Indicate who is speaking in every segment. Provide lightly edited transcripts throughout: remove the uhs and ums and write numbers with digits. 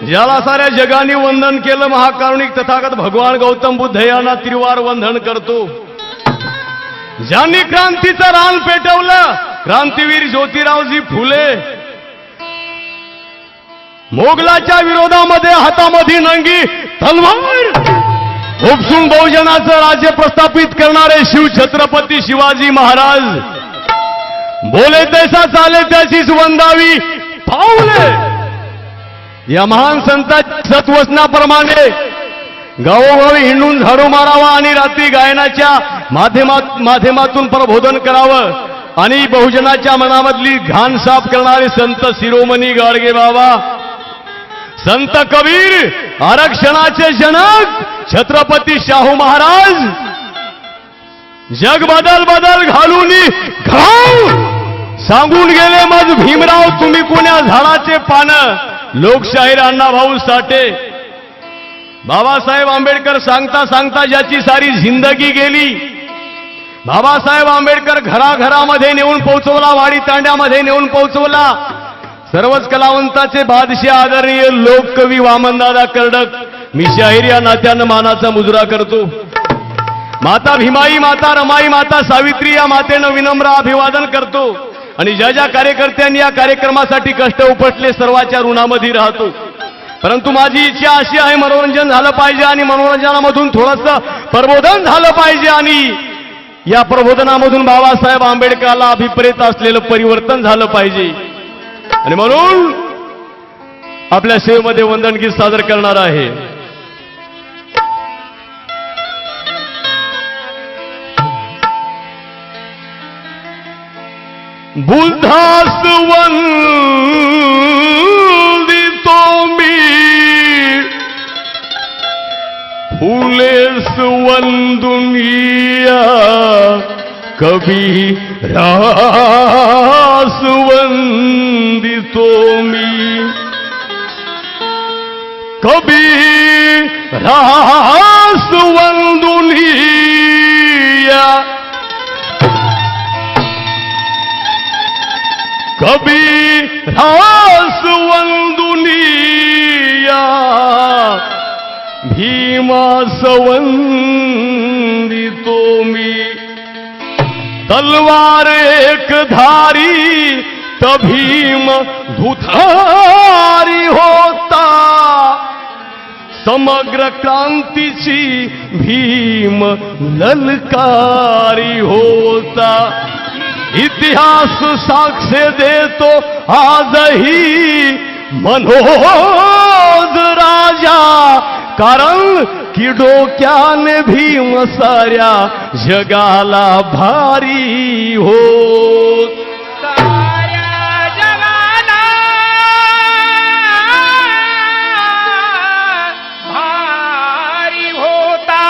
Speaker 1: ज्याला साऱ्या जगाने वंदन केलं महाकारुणिक तथागत भगवान गौतम बुद्ध यांना त्रिवार वंदन करतो। ज्यांनी क्रांतीचं रान पेटवलं क्रांतीवीर ज्योतिरावजी फुले, मोगलाच्या विरोधामध्ये हातामध्ये नंगी तलवार उपसून बहुजनाचं राज्य प्रस्थापित करणारे शिव छत्रपती शिवाजी महाराज, बोले तैसा चाले त्याचीच वंदावी पाऊले, या महान संतांच्या सत्वचनाप्रमाणे गावोगावी हिंडून झाडू मारावा आणि रात्री गायनाच्या माध्यमातून प्रबोधन करावं आणि बहुजनाच्या मनामधली घाण साफ करणारे संत शिरोमणी गाडगे बाबा, संत कबीर, आरक्षणाचे जनक छत्रपती शाहू महाराज, जग बदल बदल घालून घाव सांगून गेले मज भीमराव तुम्ही कोण्या झाडाचे पानं, लोकशाहीर अण्णाभाऊ साठे, बाबासाहेब आंबेडकर सांगता सांगता ज्याची सारी जिंदगी गेली, बाबासाहेब आंबेडकर घराघरामध्ये नेऊन पोहोचवला, वाडी तांड्यामध्ये नेऊन पोहोचवला, सर्वच कलावंताचे बादशाह आदरणीय लोककवी वामनदादा कर्डक, मी शाहीर या नात्यानं मानाचा मुजरा करतो। माता भीमाई, माता रमाई, माता सावित्री या मातेनं विनम्र अभिवादन करतो आणि ज्या ज्या कार्यकर्त्यांनी या कार्यक्रमासाठी कष्ट उपटले सर्वाच्या ऋणामध्ये राहतो। परंतु माझी इच्छा अशी आहे, मनोरंजन झालं पाहिजे आणि मनोरंजनामधून थोडंसं प्रबोधन झालं पाहिजे आणि या प्रबोधनामधून बाबासाहेब आंबेडकरला अभिप्रेत असलेलं परिवर्तन झालं पाहिजे आणि म्हणून आपल्या सेवेमध्ये वंदन गीत सादर करणार आहे। बुद्धास वंदितो मी, फुलेस वंदुनिया, कबीरास वंदितो मी, कबीरास वंदुनिया, कबीरास वंदुनिया, भीमास वंदितो मी, तलवार एक धारी तभीम धुधारी होता, समग्र क्रांतीची भीम ललकारी होता, इतिहास साक्ष देतो आजही मनोज राजा, कारण की डोक्याने भीम साऱ्या जगाला भारी होत,
Speaker 2: साऱ्या जगाला भारी होता।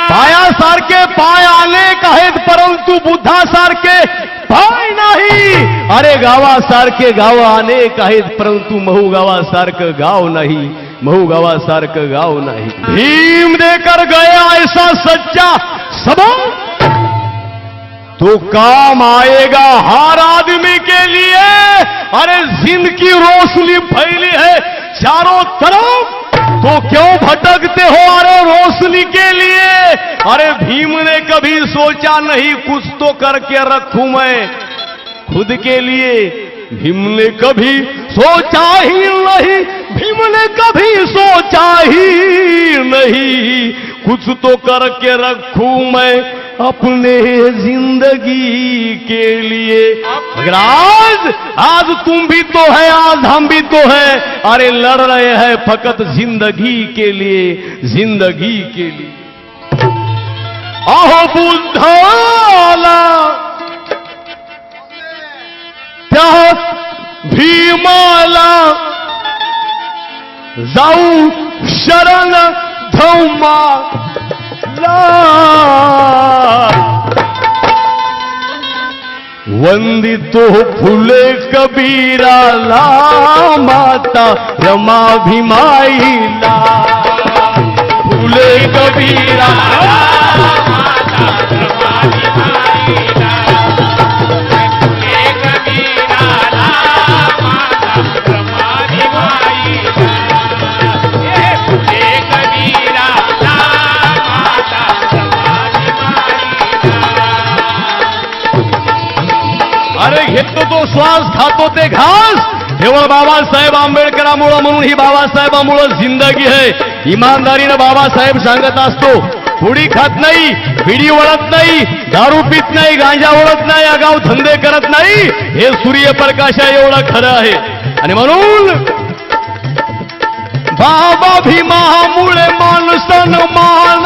Speaker 1: पायासारखे पाय अनेक आहेत परंतु बुद्धासारखे पाय नाही, अरे गावासारखे गाव अनेक आहेत परंतु महू गावासारखं गाव नाही, महू गावासारखं गाव नाही। भीम देकर गया ऐसा सच्चा सबक, तो काम आएगा हर आदमी के लिए, अरे जिनकी रोशनी फैली है चारों तरफ, तो क्यों भटकते हो अरे रोशनी के लिए, अरे भीम ने कभी सोचा नहीं कुछ तो करके रखूं मैं खुद के लिए, भीम ने कभी सोचा ही नहीं, भीम ने कभी सोचा ही नहीं कुछ तो करके रखूं मैं अपने जिंदगी के लिए। मगर आज तुम भी तो है, आज हम भी तो है, अरे लड़ रहे हैं फकत जिंदगी के लिए, जिंदगी के लिए। अहो बुद्धाला त्या भीमाला जाऊ शरण धम्मा वंदितो फुले कबीराला माता रमा भीमाईला। फुले कबीराला अरे घेतो तो श्वास, खातो ते घास, केवळ बाबासाहेब आंबेडकरांमुळे, म्हणून ही बाबासाहेबांमुळे जिंदगी आहे. इमानदारीनं बाबासाहेब सांगत असतो, पुडी खात नाही, बिडी वळत नाही, दारू पित नाही, गांजा ओढत नाही, आगाव धंदे करत नाही, हे सूर्यप्रकाशा एवढं खरं आहे. आणि म्हणून बाबा भीमामुळे माणसानं मान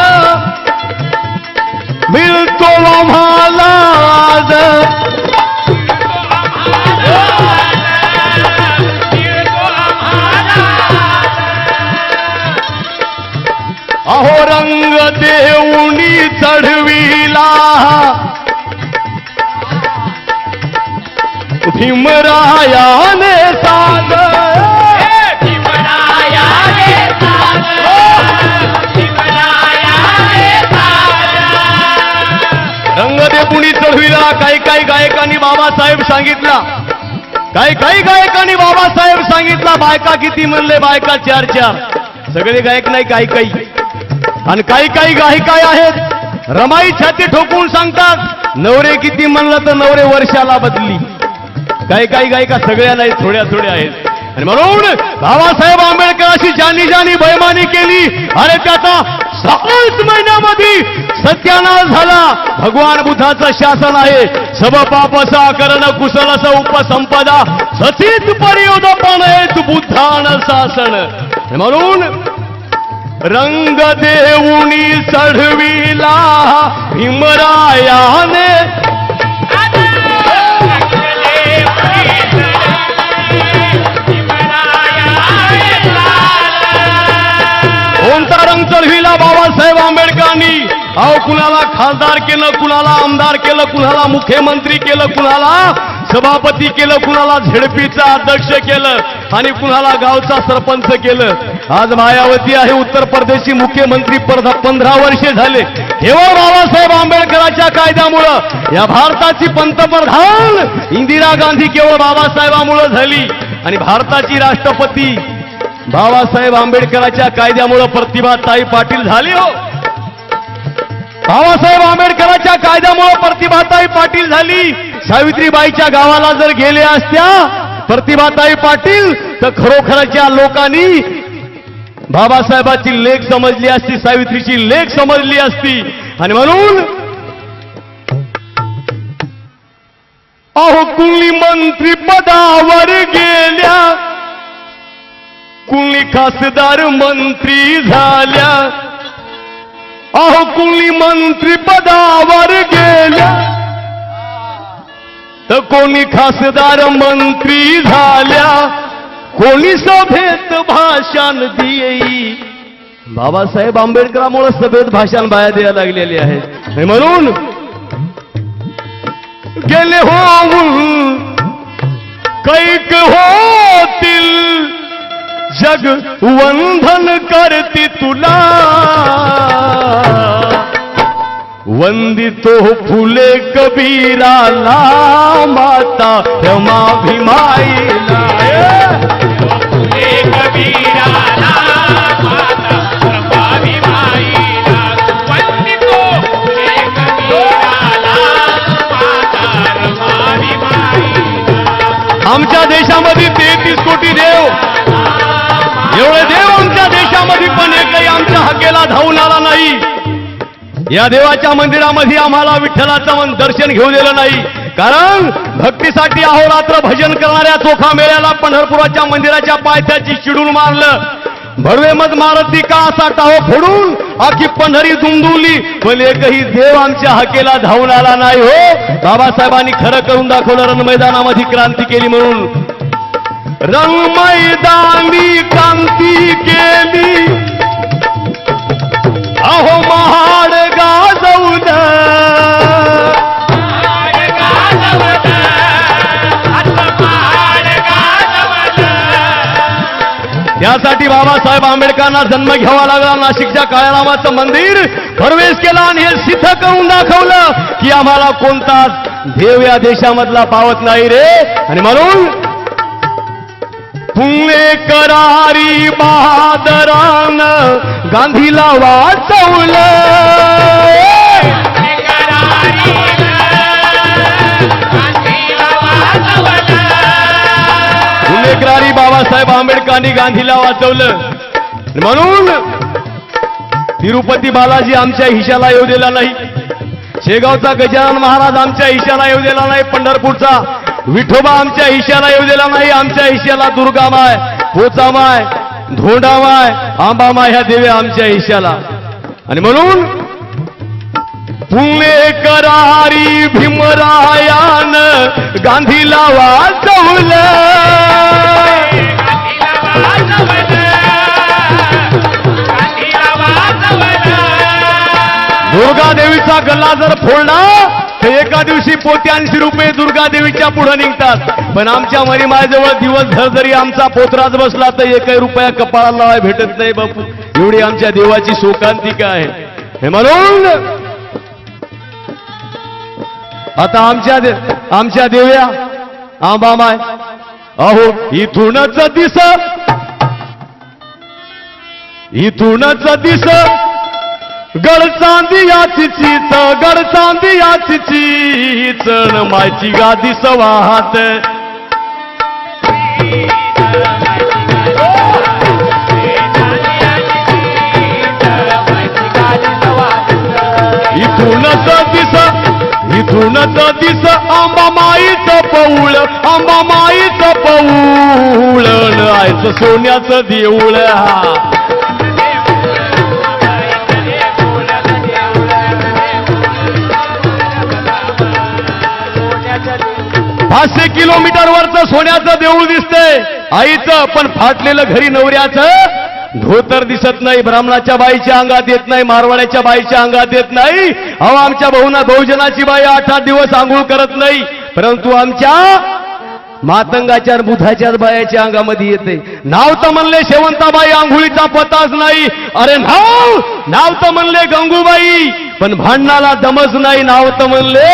Speaker 1: मिळतो आम्हाला. अहो रंग देऊनी चढविला भीमरायाने साग. रंग देऊनी चढविला. काही गायकांनी बाबासाहेब सांगितला, काही गायकांनी बाबासाहेब सांगितला. बायका किती म्हणले? बायका 4-4. सगळे गायक नाही, काही आणि काही गायिका आहेत रमाई छाती ठोकून सांगतात, नवरे किती म्हणलं तर नवरे वर्षाला बदली. काही गायिका सगळ्या नाही, थोड्या आहेत. आणि म्हणून बाबासाहेब आंबेडकरांची जानी बैमानी केली. अरे त्याचा 7 महिन्यामध्ये सत्यानाश झाला. भगवान बुद्धाचं शासन आहे, सब पापसा करण कुशलस उपसंपदा सचित परियोदपणेत बुद्धान शासन. म्हणून रंग देऊनी चढविला भीमरायाने. कोणता रंग चढविला बाबासाहेब आंबेडकरांनी? अहो कुणाला खासदार केलं, कुणाला आमदार केलं, कुणाला मुख्यमंत्री केलं, कुणाला सभापती केलं, कुणाला झेडपीचा अध्यक्ष केलं आणि कुणाला गावचा सरपंच केलं. आज मायावती आहे उत्तर प्रदेशची मुख्यमंत्री, 15 वर्षे झाले. केवळ बाबासाहेब आंबेडकरांच्या कायद्यामुळं या भारताची पंतप्रधान इंदिरा गांधी केवळ बाबासाहेबांमुळे झाली. आणि भारताची राष्ट्रपती बाबासाहेब आंबेडकरांच्या कायद्यामुळे प्रतिभाताई पाटील झाली. हो, बाबासाहेब आंबेडकरांच्या कायद्यामुळे प्रतिभाताई पाटील झाली. सावित्रीबाईच्या गावाला जर गेले असत्या प्रतिभाताई पाटील तर खरोखरच्या लोकांनी बाबासाहेबाची लेख समजली असती, सावित्रीची लेख समजली असती. आणि म्हणून अहो कुणी मंत्री पदावर गेल्या, कुणी खासदार मंत्री झाल्या. अहो कुणी मंत्री पदावर गेल्या तर कोणी खासदार मंत्री झाल्या, कोणी सभेत भाषण देई. बाबासाहेब आंबेडकरांमुळे सभेत भाषण बाया द्यायला लागलेले आहेत. म्हणून गेले होऊन कैक होतील, जग वंदन करती तुला. वंदितो फुले कबीराला माता रमा भीमाईला. फुले कबीराला माता रमा भीमाईला. वंदितो फुले कबीराला माता रमा भीमाईला. आमच्या देशामध्ये 33 कोटी देव, एवढे देव आमच्या देशामध्ये, पण एकही आमच्या हक्केला धावून आला नाही. या देवाच्या मंदिरामध्ये आम्हाला विठ्ठलाचं दर्शन घेऊ दिलं नाही, कारण भक्तीसाठी अहोरात्र भजन करणाऱ्या चोखा मेळ्याला पंढरपुराच्या मंदिराच्या पायथ्याची चिडून मारलं. भडवे मत मारती का असा टाहो फोडून आखी पंढरी दुमदुमली, पण एकही देव आमच्या हकेला धावून आला नाही हो. बाबासाहेबांनी खरं करून दाखवलं, रण मैदानामध्ये क्रांती केली म्हणून. रण मैदानी क्रांती केली, अहो महाड गाजवलं. त्यासाठी बाबासाहेब आंबेडकरांना जन्म घ्यावा लागला. नाशिकच्या काळारामाचं मंदिर प्रवेश केला आणि हे सिद्ध करून दाखवलं की आम्हाला कोणताच देव या देशामधला पावत नाही रे. आणि म्हणून पुणेकरारी बहादरानं गांधीला वाचवलं. पुणेकरारी बाबासाहेब आंबेडकरांनी गांधीला वाचवलं. म्हणून तिरुपती बालाजी आमच्या हिशाला येऊ दिला नाही, शेगावचा गजानन महाराज आमच्या हिशाला येऊ दिला नाही, पंढरपूरचा विठोबा आमच्या हिशाला येऊ दिला नाही. आमच्या हिशाला दुर्गामाय, पोचामाय, धोंडामाय, आंबामाय ह्या देवी आमच्या हिशाला. आणि म्हणून पुणेकरारी भीमरायानं गांधीला वाचवलं. दुर्गा देवीचा गल्ला जर फोडला तर एका दिवशी 85 रुपये दुर्गा देवीच्या पुढे निघतात, पण आमच्या मरीमायजवळ दिवसभर जरी आमचा पोतराज बसला तर 1 रुपया कपाळाला लावाय भेटत नाही बापू. एवढी आमच्या देवाची शोकांतिका आहे. हे म्हणून आता आमच्या देव्या आंबामाय, अहो इथूनच दिस गडचांदी याची चीच, गडचांदी याची चीच, मायची गादी सवाहात. इथूनच दिस आंबामाईचं पौळ, आंबामाईचं पौळ, आयचं सोन्याचं देऊळ. पाचशे किलोमीटरवरचं सोन्याचं देऊळ दिसतंय आईचं, पण फाटलेलं घरी नवऱ्याचं धोतर दिसत नाही. ब्राह्मणाच्या बाईच्या अंगात येत नाही, मारवाड्याच्या बाईच्या अंगात येत नाही. अहो आमच्या बहुजनाची बाई 8-8 दिवस आंघोळ करत नाही, परंतु आमच्या मातंगाच्या बुधाच्याच बायाच्या अंगामध्ये येते. नाव तर म्हणले शेवंताबाई, आंघोळीचा पताच नाही. अरे नाव तर म्हणले गंगूबाई, पण भांडणाला दमच नाही. नाव तर म्हणले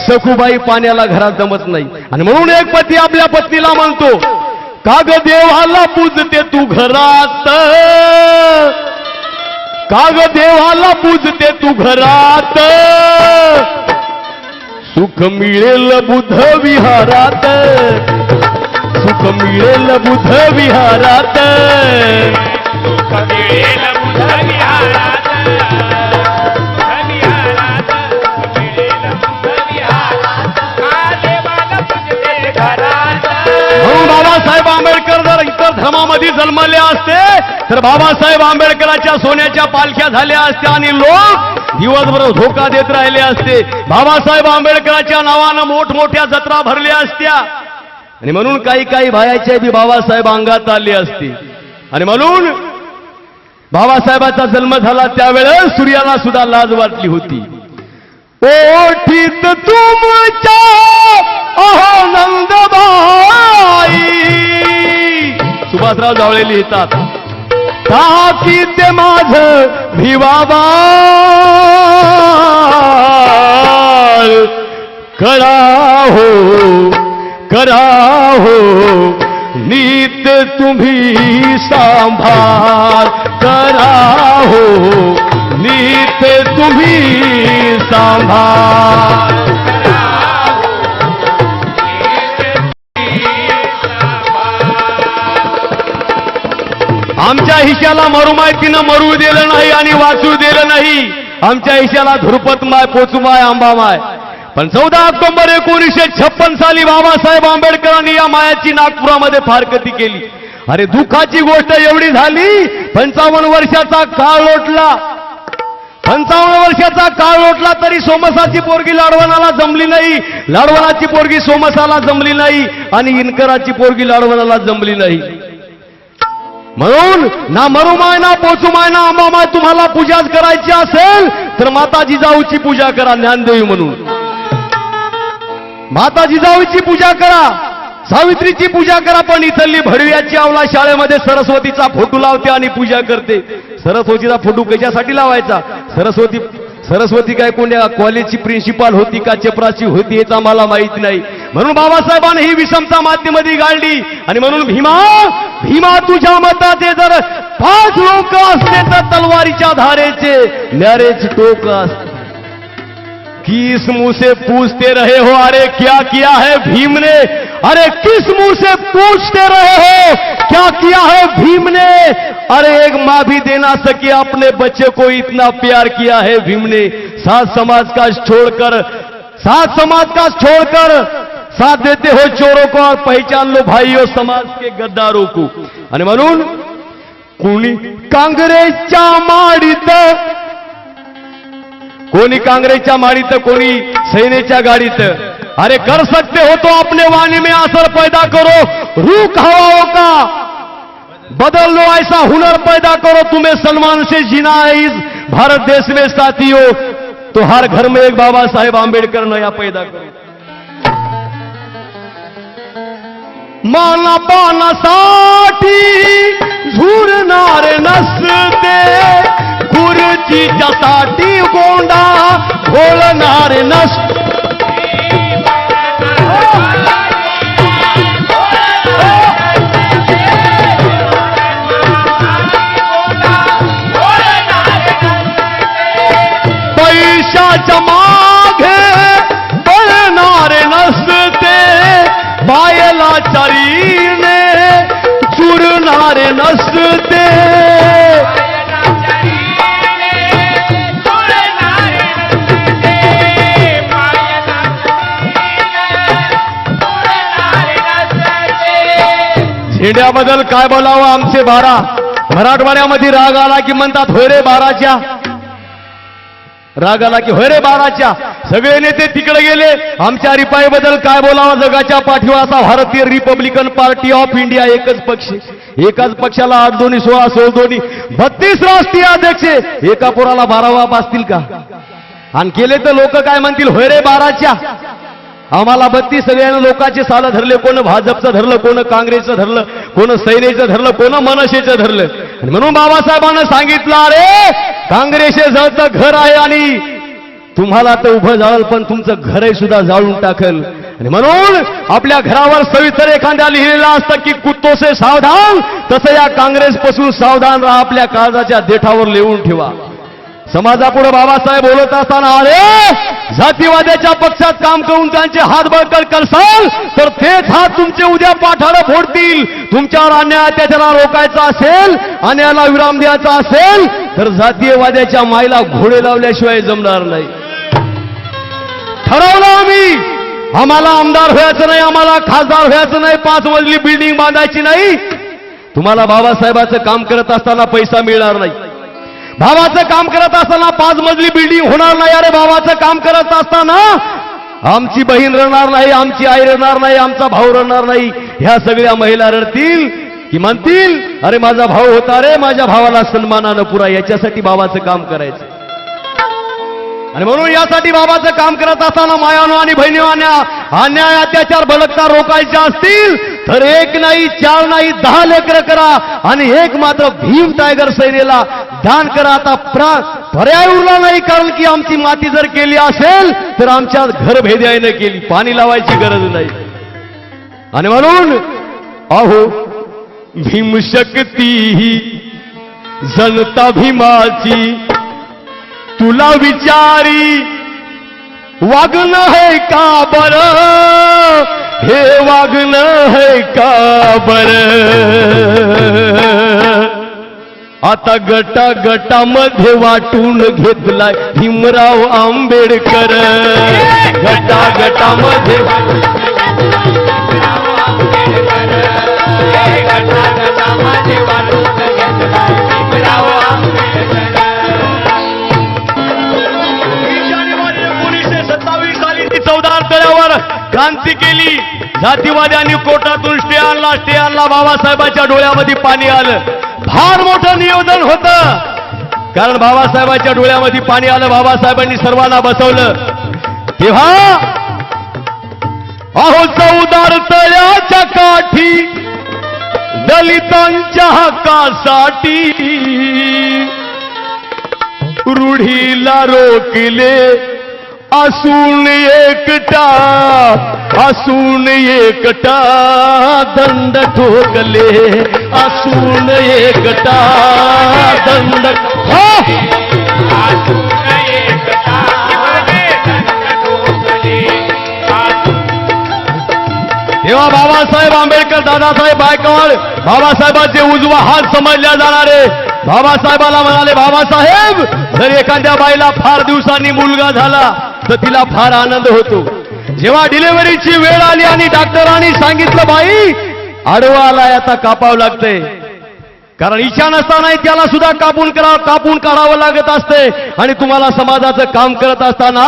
Speaker 1: सखूबाई, पाण्याला घरात दमत नाही. आणि म्हणून एक पती आपल्या पत्नीला म्हणतो, काग देवाला पूजते तू घरात, काग देवाला पूजते तू घरात, सुख मिळेल बुध विहारात, सुख मिळेल बुध विहारात, सुख मिळेल बुध विहारात. म्हणून बाबासाहेब आंबेडकर जर इतर धर्मामध्ये जन्मले असते तर बाबासाहेब आंबेडकरांच्या सोन्याच्या पालख्या झाल्या असत्या आणि लोक दिवसभर धोका देत राहिले असते. बाबासाहेब आंबेडकरांच्या नावानं मोठमोठ्या जत्रा भरल्या असत्या. आणि म्हणून काही भायाच्या बी बाबासाहेब अंगात आले असते. आणि म्हणून बाबासाहेबांचा जन्म झाला त्यावेळेस सूर्याला सुद्धा लाज वाटली होती. ओठीत तुमच्या अहो नंदबाई, सुभाषराव जावळे लिहितात, ताकी ते माझ भिवाबा करा हो नीत तुम्ही सांभाळ, करा हो नीत तुम्ही सांभाळ. आमच्या हिशाला मरू माहितीनं मरू दिलं नाही आणि वाचू दिलं नाही. आमच्या ईशाला धुरपत माय पोचुमाय आंबामाय. पण 14 ऑक्टोबर 1956 साली बाबासाहेब आंबेडकरांनी या मायाची नागपुरामध्ये फारकती केली. अरे दुःखाची गोष्ट एवढी झाली, 55 वर्षाचा काळ लोटला. 55 वर्षाचा काळ लोटला तरी सोमसाची पोरगी लाडवणाला जमली नाही, लाडवणाची पोरगी सोमसाला जमली नाही आणि इनकराची पोरगी लाडवणाला जमली नाही. म्हणून ना मरुमाय ना पोचुमाय ना अंबामाय तुम्हाला पूजाच करायची असेल तर माता जिजाऊची पूजा करा. ज्ञानदेवी म्हणून माता जिजाऊची पूजा करा, सावित्रीची पूजा करा. पण इथली भडव्याची आवला शाळेमध्ये सरस्वतीचा फोटो लावते आणि पूजा करते. सरस्वतीचा फोटो कशासाठी लावायचा? सरस्वती काय कोण्या कॉलेजची प्रिन्सिपाल होती का चपराची होती हेच आम्हाला माहित नाही. म्हणून बाबासाहेबांनी ही विषमता मातीमध्ये गाळली. आणि म्हणून भीमा तुझ्या मताचे जर 5 लोक असते तर तलवारीच्या धारेचे न्यारेच टोक असते. किस मुंह से पूछते रहे हो अरे क्या किया है भीम ने, अरे किस मुंह से पूछते रहे हो क्या किया है भीम ने. अरे एक माँ भी दे ना सकी अपने बच्चे को इतना प्यार किया है भीम ने. सात समाज का छोड़कर साथ देते हो चोरों को और पहचान लो भाइयों समाज के गद्दारों को. आणि म्हणून कोणी काँग्रेसच्या माडीत, कोणी कांग्रेसच्या माडीत, कोणी सेनेच्या गाडीत. अरे कर सकते हो तो अपने वाणी में असर पैदा करो, रूख हवाओं का बदल लो ऐसा हुनर पैदा करो. तुम्हें सन्मान से जीना है इस भारत देश में साथियों, तो हर घर में एक बाबा साहेब आंबेडकर नया पैदा करो. माना पानासाठी झुरणारे नसते, खुर्चीच्यासाठी गोंडा घोळणारे नसते. पैशाच्या मागे पळणारे नसते, बायला चारीने चुरणारे नसते. झेंड्याबद्दल काय बोलावं आमचे 12. मराठवाड्यामध्ये राग आला की म्हणतात होय रे 12च्या, राग आला की होय रे 12च्या. सगळे नेते तिकडे गेले. आमच्या रिपाईबद्दल काय बोलावं जगाच्या पाठीवर असा भारतीय रिपब्लिकन पार्टी ऑफ इंडिया एकच पक्ष, एकाच पक्षाला 8 दोन्ही 16 16 दोन्ही 32 राष्ट्रीय अध्यक्ष. एका पोराला 12 बाप असतील का? आणि केले तर लोक काय म्हणतील होय रे 12च्या. आम्हाला 32 सगळ्यांना लोकांचे साला धरले, कोण भाजपचं धरलं, कोण काँग्रेसचं धरलं, कोण सैनेचं धरलं, कोण मनसेचं धरलं. आणि म्हणून बाबासाहेबांना सांगितलं अरे काँग्रेसचे जळतं घर आहे आणि तुम्हाला तर उभं जाळल पण तुमचं घरही सुद्धा जाळून टाकल. आणि म्हणून आपल्या घरावर सविस्तर एखाद्या लिहिलेलं असतं की कुत्तो से सावधान, तसं या काँग्रेसपासून सावधान राहा, आपल्या काळजाच्या देठावर लिहून ठेवा. समाजापुढे बाबासाहेब बोलत असताना अरे जातीवाद्याच्या पक्षात काम करून त्यांचे हात बळकट करसाल तर तेच हात तुमचे उद्या पाठाला फोडतील. तुमच्यावर अन्याय अत्याचार रोखायचा असेल, अन्यायाला विराम द्यायचा असेल तर जातीयवाद्याच्या माईला घोडे लावल्याशिवाय जमणार नाही. ठरवलं आम्ही, आम्हाला आमदार व्हायचं नाही, आम्हाला खासदार व्हायचं नाही, 5 मजली बिल्डिंग बांधायची नाही. तुम्हाला बाबासाहेबाचं काम करत असताना पैसा मिळणार नाही, भावाचं काम करत असताना 5 मजली बिल्डिंग होणार नाही. अरे भावाचं काम करत असताना आमची बहीण रडणार नाही, आमची आई रडणार नाही, आमचा भाऊ रडणार नाही. ह्या सगळ्या महिला रडतील की म्हणतील अरे माझा भाऊ होता रे, माझ्या भावाला सन्मानानं पुरा. याच्यासाठी बाबाचं काम करायचं. आणि म्हणून यासाठी बाबाचं काम करत असताना मायानो आणि बहिणीवान्या अन्याय अत्याचार बलात्कार रोखायचे असतील तर 1 नाही 4 नाही 10 लेकरं करा आणि एक मात्र भीम टायगर सेनेला दान करा. आता पर्याय उरला नाही, कारण की आमची माती जर केली असेल तर आमच्या घर भेद्याने केली, पाणी लावायची गरज नाही. आणि म्हणून अहो भीमशक्ती ही जनता भीमाची, तुला विचारी वागणं है का बर, हे वागणं है का बर. आता गटा गटामध्ये वाटून घेतलाय भीमराव आंबेडकर. गटा गटामध्ये जानेवारी 1927 साली ती 14 तळ्यावर क्रांती केली. जातीवाद्यांनी कोर्टातून स्टे आणला. बाबासाहेबांच्या डोळ्यामध्ये पाणी आलं. फार मोठं नियोजन होतं, कारण बाबासाहेबांच्या डोळ्यामध्ये पाणी आलं. बाबासाहेबांनी सर्वांना बसवलं. तेव्हा अहो 14 तळ्याच्या काठी दलितांच्या हक्कासाठी रूढीला रोखले असून एकटा दंड ठोकले. असून एकटा दंड तेव्हा बाबासाहेब आंबेडकर, दादासाहेब गायकवाड, बाबासाहेबांचे उजवा हात समजल्या जाणारे बाबासाहेबाला म्हणाले, बाबासाहेब जर एखाद्या बाईला फार दिवसांनी मुलगा झाला तर तिला फार आनंद होतो. जेव्हा डिलिव्हरीची वेळ आली आणि डॉक्टरांनी सांगितलं बाई आडवा आलाय, आता कापावं लागतंय, कारण इच्छा नसताना त्याला सुद्धा कापून काढावं लागत असते. आणि तुम्हाला समाजाचं काम करत असताना,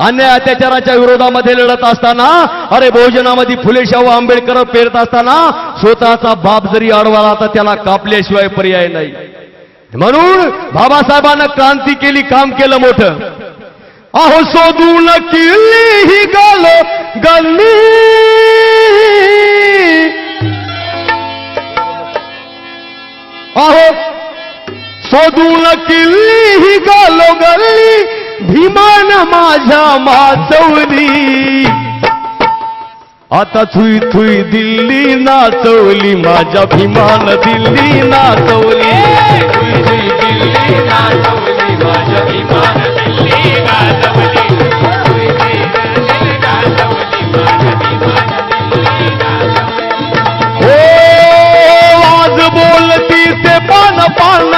Speaker 1: अन्याय अत्याचाराच्या विरोधामध्ये लढत असताना, अरे बहुजनामध्ये फुले शाहू आंबेडकर पेरत असताना स्वतःचा बाप जरी अडवाला तर त्याला कापल्याशिवाय पर्याय नाही. म्हणून बाबासाहेबांना क्रांती केली, काम केलं मोठं. अहो शोधून किल्ली ही गल्ली अहो शोधून किल्ली ही गल्ली भीमान माझ्या माचवली. आता थुई थुई दिल्ली नाचवली, माझ्या भीमान दिल्ली नाचवली. थुई थुई दिल्ली नाचवली, माझ्या भीमान दिल्ली नाचवली. थुई थुई दिल्ली नाचवली, माझ्या भीमान दिल्ली नाचवली. हो आज बोलती ते पान पान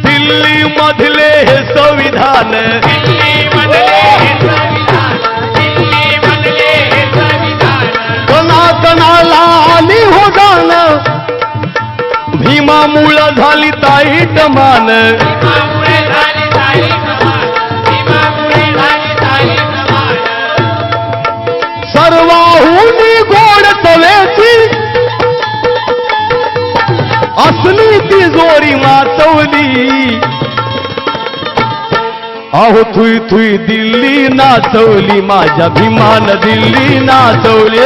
Speaker 1: दिल्ली मधले हे संविधान. दिल्ली मधले हे संविधान. दिल्ली मधले हे संविधान. कणाकणाला आली हो जाण, भीमामुळे झाली ताईट मान. भीमामुळे झाली ताईट मान. भीमामुळे झाली ताईट मान. सर्वाहुनी गोड तवेची असली तिजोरी माचवली. अहो थुई थुई दिल्ली नाचवली, माझ्या भीमान दिल्ली नाचवली.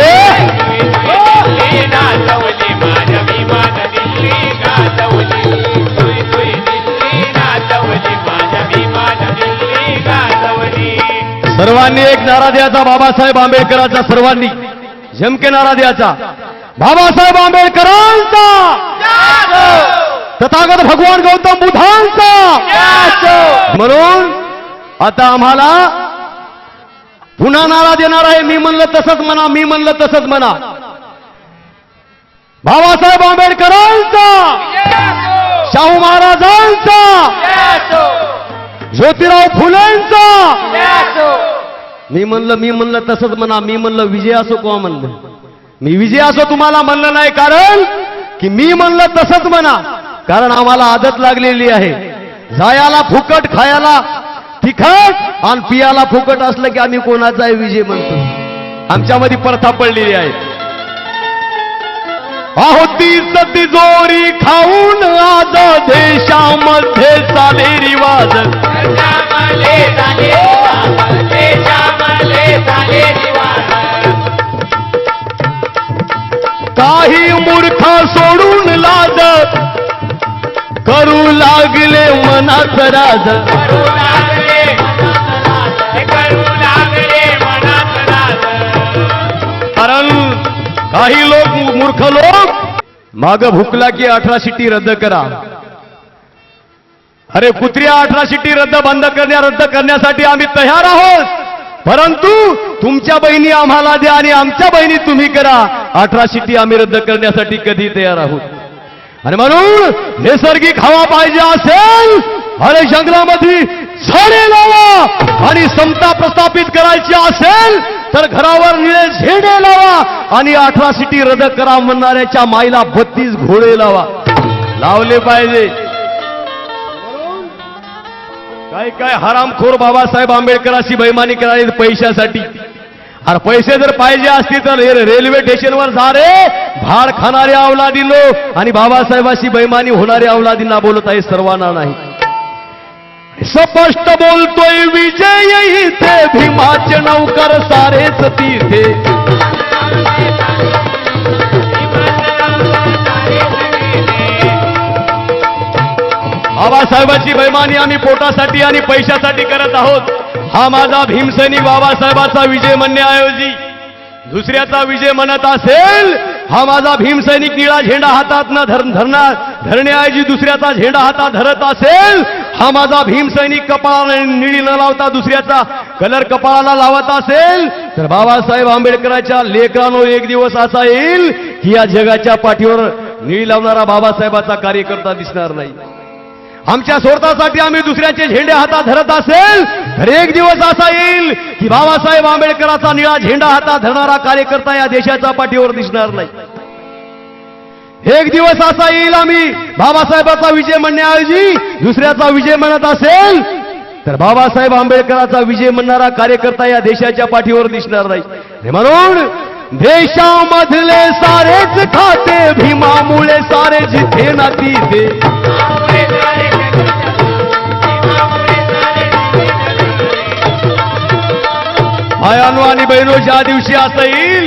Speaker 1: नाचवली माझ्या भीमान दिल्ली नाचवली. थुई थुई दिल्ली नाचवली, माझ्या भीमान दिल्ली नाचवली. सर्वांनी एक नारा द्यायचा बाबासाहेब आंबेडकरांचा. सर्वांनी जमके नारा द्यायचा बाबासाहेब आंबेडकरांचा, तथागत भगवान गौतम बुद्धांचा. म्हणून आता आम्हाला पुन्हा नारा देणार आहे. मी म्हणलं तसंच म्हणा, मी म्हणलं तसंच म्हणा. बाबासाहेब आंबेडकरांचा, शाहू महाराजांचा, ज्योतिराव फुलेंचा. मी म्हणलं तसंच म्हणा. मी म्हणलं विजय असो किंवा म्हणलं मी विजय असो तुम्हाला म्हणलं नाही, कारण की मी म्हणलं तसंच म्हणा. कारण आम्हाला आदत लागलेली आहे जायाला फुकट, खायला तिखट आणि पियाला फुकट असलं की आम्ही कोणाचाही विजय म्हणतो. आमच्यामध्ये प्रथा पडलेली आहे. अहो तीच तिजोरी खाऊन आज देशामध्ये चाले रिवाज. काही मूर्ख सोडून लाज करू लागले मनात राज. कारण काही लोक, मूर्ख लोक, माग भुकला की 18 शिट्टी रद्द करा. अरे कुत्र्या 18 शिट्टी रद्द करण्यासाठी आम्ही तयार आहोत, परंतु तुमच्या बहिणी आम्हाला द्या आणि आमच्या बहिणी तुम्ही करा. 18 शिट्टी आम्ही रद्द करण्यासाठी कधी तयार आहोत. आणि म्हणून नैसर्गिक हवा पाहिजे असेल अरे जंगलामध्ये झाडे लावा, आणि समता प्रस्थापित करायची असेल तर घरावर निळे झेंडे लावा, आणि 18 सिटी रद्द करा म्हणणाऱ्याच्या माईला 32 घोडे लावले पाहिजे. काय हरामखोर बाबासाहेब आंबेडकरांशी बैमानी करायची पैशासाठी. अरे पैसे जर पाहिजे असतील तर रेल्वे स्टेशनवर जा रे, भाड खाणारे अवलादीनो आणि बाबासाहेबांशी बैमानी होणारे अवलादींना बोलत आहे, सर्वांना नाही. स्पष्ट बोलतोय विजय इथे, भीमाचे नौकर सारेच तिथे. बाबासाहेबांची बैमानी आम्ही पोटासाठी आणि पैशासाठी करत आहोत. हा माझा भीमसैनिक बाबासाहेबांचा विजय म्हणण्याऐवजी दुसऱ्याचा विजय म्हणत असेल, हा माझा भीमसैनिक निळा झेंडा हातात न धरण्याऐवजी दुसऱ्याचा झेंडा हातात धरत असेल, हा माझा भीमसैनिक कपाळाला निळी न लावता दुसऱ्याचा कलर कपाळाला लावत असेल, तर बाबासाहेब आंबेडकरांच्या लेकरांनो एक दिवस असा येईल की या जगाच्या पाठीवर निळी लावणारा बाबासाहेबाचा कार्यकर्ता दिसणार नाही. आमच्या स्वार्थासाठी आम्ही दुसऱ्याचे झेंडे हातात धरत असेल तर एक दिवस असा येईल की बाबासाहेब आंबेडकरांचा निळा झेंडा हातात धरणारा कार्यकर्ता या देशाच्या पाठीवर दिसणार नाही. एक दिवस असा येईल आम्ही बाबासाहेबांचा विजय म्हणण्याऐवजी दुसऱ्याचा विजय म्हणत असेल तर बाबासाहेब आंबेडकरांचा विजय म्हणणारा कार्यकर्ता या देशाच्या पाठीवर दिसणार नाही. म्हणून देशामधले सारेच खाते, भीमामुळे सारे जिथे ना तिथे. भायांनो आणि बहिणो, ज्या दिवशी असं येईल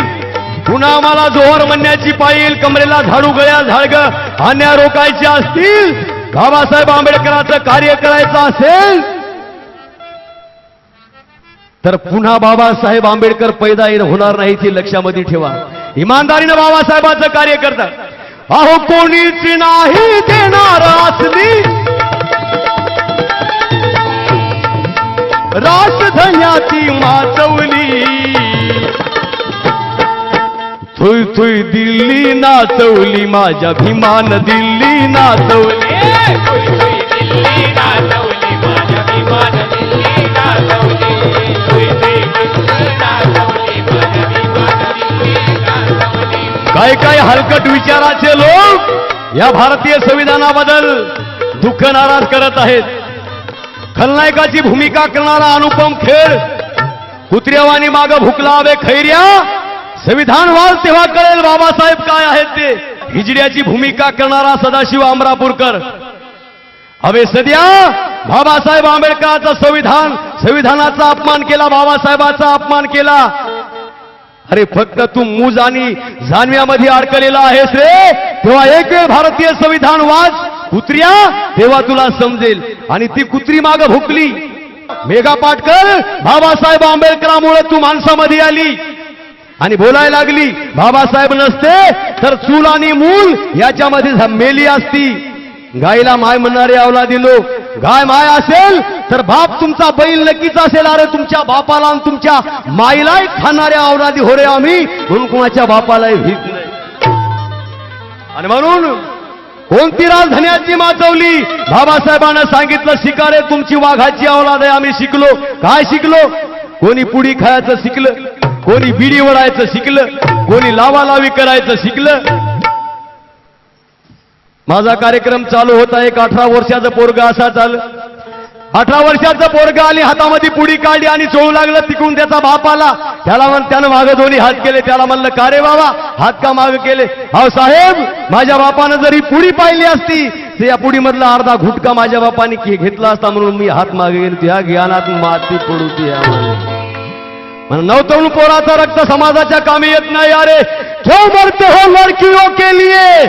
Speaker 1: पुन्हा आम्हाला जोहर म्हणण्याची पाहिजे, कमरेला झाडू गळ्या झाडग आणण्या रोखायचे असतील, बाबासाहेब आंबेडकरांचं कार्य करायचं असेल तर पुन्हा बाबासाहेब आंबेडकर पैदा होणार नाही, ते लक्षामध्ये ठेवा. इमानदारीनं बाबासाहेबांचं कार्य करतात. अहो कोणीच नाही देणार असली राजधान्याची माचवली, थुई थुई दिल्ली नाचवली, माझ्या भीमान दिल्ली नाचवली. काय हलकट विचाराचे लोक या भारतीय संविधानाबद्दल दुःख नाराज करत आहेत. खलनायकाची भूमिका करणारा अनुपम खेळ, कुत्र्यावानी माग भुकला हवे खैर्या, संविधान वाल तेव्हा कळेल बाबासाहेब काय आहेत ते. हिजड्याची भूमिका करणारा सदाशिव अमरापूरकर, हवे सध्या बाबासाहेब आंबेडकरांचं संविधानाचा अपमान केला, बाबासाहेबांचा अपमान केला. अरे फक्त तू मूज आणि जाणव्यामध्ये अडकलेला आहेस रे, तेव्हा एक वेळ भारतीय संविधान वाच कुत्र्या, तेव्हा तुला समजेल. आणि ती कुत्री माग भुकली. मेघा पाटकर, बाबासाहेब आंबेडकरांमुळे तू माणसामध्ये आली आणि बोलायला लागली. बाबासाहेब नसते तर चूल आणि मूल याच्यामध्ये मेली असती. गायला माय म्हणणारे अवलादीनो, गाय माय असेल तर बाप तुमचा बैल नक्कीच असेल. अरे तुमच्या बापाला आणि तुमच्या माईलाही खाणाऱ्या अवलादी हो रे आम्ही, म्हणून कुणाच्या बापालाही भीत नाही. आणि म्हणून कोणती राजधान्याची माचवली, बाबासाहेबांना सांगितलं शिकारे तुमची वाघाची अवलाद आहे. आम्ही शिकलो. काय शिकलो? कोणी पुडी खायचं शिकलं, कोणी बिडी वडायचं शिकलं, कोणी लावालावी करायचं शिकलं. माझा कार्यक्रम चालू होता. एक 18 वर्षाचं पोरगा असा चाल 18 वर्षाचं पोरगा आली, हातामध्ये पुडी काढली आणि चोळू लागलं. तिकडून त्याचा बाप आला. त्यानं मागं दोन्ही हात केले. त्याला म्हणलं का रे बाबा हात का मागं केले? अहो साहेब, माझ्या बापानं जरी पुडी पाहिली असती तर या पुडीमधला अर्धा घुटका माझ्या बापाने घेतला असता, म्हणून मी हात मागे गेलो. त्या ज्ञानात माती पडूती नवतरुण पोराचा रक्त समाजाच्या कामी येत नाही. अरे क्यों मरते हो लड़कियों के लिए,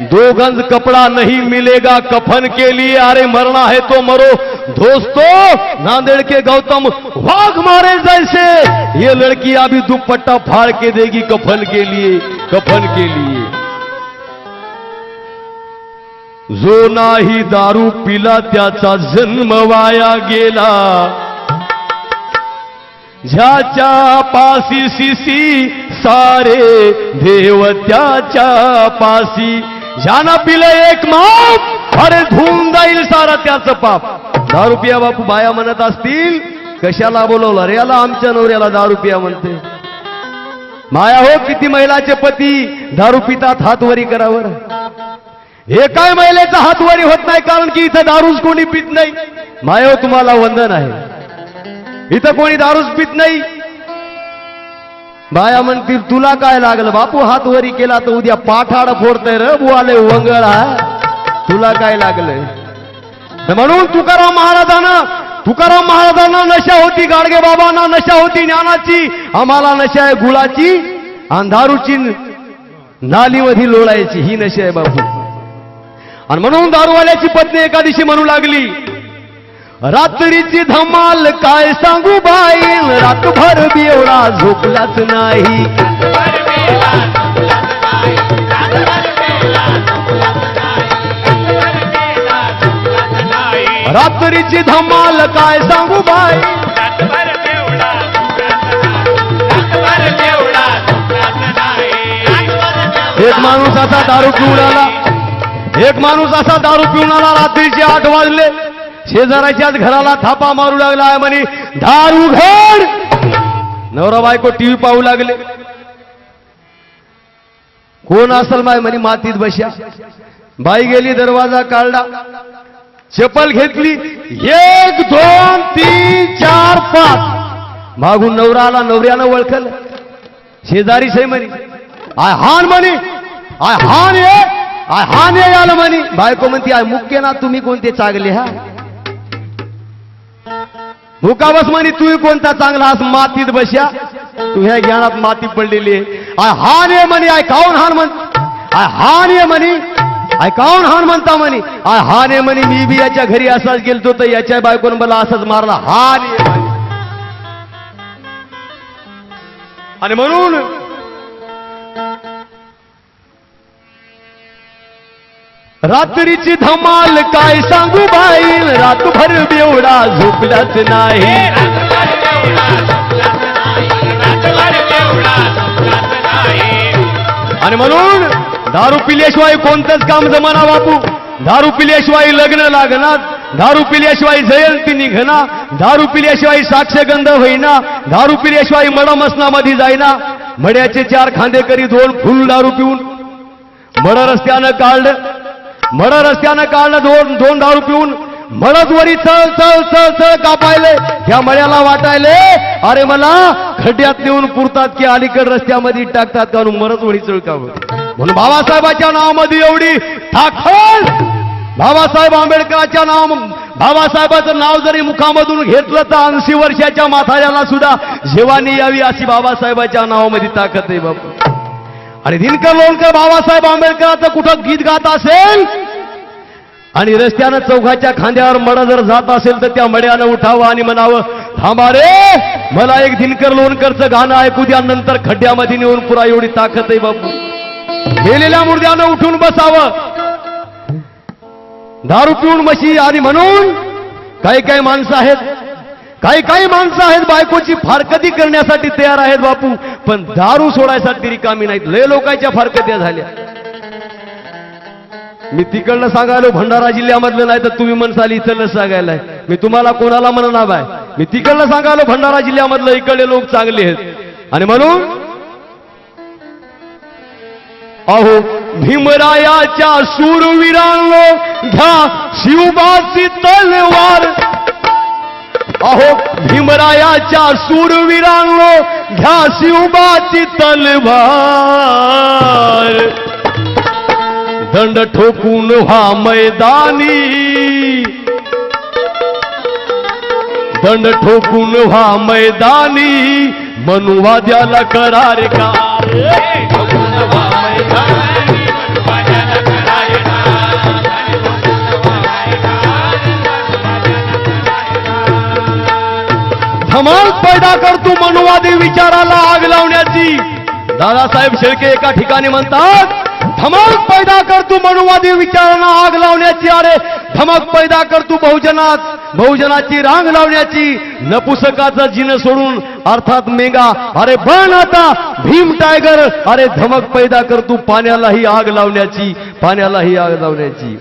Speaker 1: 2 गंज कपड़ा नहीं मिलेगा कफन के लिए. अरे मरना है तो मरो दोस्तों, नांदेड़ के गौतम वाघ मारे जैसे ये लड़की अभी दुपट्टा फाड़ के देगी कफन के लिए, कफन के लिए. जो नाही दारू पिला त्याचा जन्म वाया गेला, ज्याच्या पासी शिसी सारे देव त्याच्या पासी ज्यानं पिलं एक माप अरे धुवून जाईल सारा त्याचं पाप. दारू पिया बापू बाया म्हणत असतील कशाला बोलवलं रे याला, आमच्या नवऱ्याला दारू पिया म्हणते. माया हो, किती महिलाचे पती दारू पितात हातवरी करावर. एकाही महिलेचा हातवरी होत नाही कारण की इथं दारूच कोणी पित नाही. माया हो, तुम्हाला वंदन आहे, इथं कोणी दारूच पित नाही. बाया म्हणतील तुला काय लागलं बापू, हातवरी केला तर उद्या पाठाड फोडतय रे बुवाले वंगळ आहे, तुला काय लागलंय. म्हणून तुकाराम महाराजांना नशा होती, गाडगे बाबांना नशा होती ज्ञानाची, आम्हाला नशा आहे गुळाची आणि दारूची नालीमध्ये लोळायची, ही नशा आहे बापू. आणि म्हणून दारूवाल्याची पत्नी एका दिवशी म्हणू लागली, रात्रीची धमाल काय सांगू बाई, रातभर बेवडा झोपलाच नाही. रात्रीची धमाल काय सांगू बाई, एक माणूस असा दारू पिऊन आला, रात्रीचे 8 वाजले, शेजाराच्याच घराला थापा मारू लागला आहे म्हणे दारू घड. नवरा बायको टीव्ही पाहू लागले. कोण असल माय म्हणे मातीत बशा. बाई गेली, दरवाजा काढला, चप्पल घेतली, 1 2 3 4 5 मागून नवरा आला. नवऱ्यानं ओळखलं, शेजारी सही म्हणे आय हान म्हणे, आय हान ये आलं म्हणे. बायको म्हणते आय मुख्य ना, तुम्ही कोणते चांगले हा मुकाबस म्हणे, तू कोणता चांगला हास मातीत बशा, तू ह्या ज्ञानात माती पडलेली आहे. आय हान ये म्हणे, आय काऊन हान म्हण, आय हान ये म्हणे, आय काऊन हान म्हणता म्हणे, आय हान ये म्हणे, मी बी याच्या घरी असाच गेलतो तर याच्या बायकोनं मला असाच मारला, हान ये म्हणे. आणि म्हणून रात्रीची धमाल काय सांगू बाई, रातभर बेवडा झोपलाच नाही. आणि म्हणून दारू पिल्याशिवाय कोणतंच काम जमाना बापू. दारू पिल्याशिवाय लग्न लागणार, दारू पिल्याशिवाय जयंती निघना, दारू पिल्याशिवाय साक्षगंध होईना, दारू पिल्याशिवाय मडमसनामध्ये जाईना. मड्याचे 4 खांदेकरी 2 फुल दारू पिऊन मड रस्त्यानं काढलं, 2 दारू पिऊन मळद वरी चळ कापायले. त्या मळ्याला वाटायले अरे मला खड्ड्यात नेऊन पुरतात की अलीकड रस्त्यामध्ये टाकतात का, मरद वरी चळ का. म्हणून बाबासाहेबांच्या नावामध्ये एवढी ताकद. बाबासाहेब आंबेडकरांच्या नाव, बाबासाहेबांचं नाव जरी मुखामधून घेतलं तर 80 वर्षाच्या म्हाताऱ्याला सुद्धा जेवानी यावी अशी बाबासाहेबांच्या नावामध्ये ताकद आहे बापू. आणि दिनकर लोणकर बाबासाहेब आंबेडकरांचं कुठं गीत गात असेल आणि रस्त्यानं चौघाच्या खांद्यावर मड जर जात असेल तर त्या मड्यानं उठावं आणि म्हणावं थांबा रे, मला एक दिनकर लोणकरचं गाणं ऐकू द्या, नंतर खड्ड्यामध्ये नेऊन पुरा. एवढी ताकद आहे बापू. गेलेल्या मुर्द्यानं उठून बसावं, दारू पिऊन मशी. आणि म्हणून काही माणसं आहेत बायकोची फारकती करण्यासाठी तयार आहेत बापू, पण दारू सोडायसाठी रिकामी नाहीत. लय लोकांच्या फारकत्या झाल्या. मी तिकडनं सांगायलो भंडारा जिल्ह्यामधलं, नाही तर तुम्ही म्हणसाल इथलं सांगायलाय. मी तुम्हाला कोणाला म्हणणार बाय, मी तिकडनं सांगायलो भंडारा जिल्ह्यामधलं, इकडले लोक चांगले आहेत. आणि म्हणून अहो भीमरायाच्या शूरवीरांनो घ्या शिवबाची तलवार. अहो भीमरायाच्या शूरवीरांनो घ्या शिवबाची तलवार. दंड ठोकून व्हा मैदानी, दंड ठोकून व्हा मैदानी, मनुवाद्याला करार का. धमाल पैदा करतो मनुवादी विचाराला आग लावण्याची. दादासाहेब शेळके एका ठिकाणी म्हणतात धमक पैदा करतो मनुवादी विचारांना आग लावण्याची. अरे धमक पैदा करतो बहुजनात बहुजनाची रांग लावण्याची, नपुसकाचा जिन सोडून अर्थात मेगा, अरे बन आता भीम टायगर, अरे धमक पैदा कर तू पाण्यालाही आग लावण्याची, पाण्यालाही आग लावण्याची.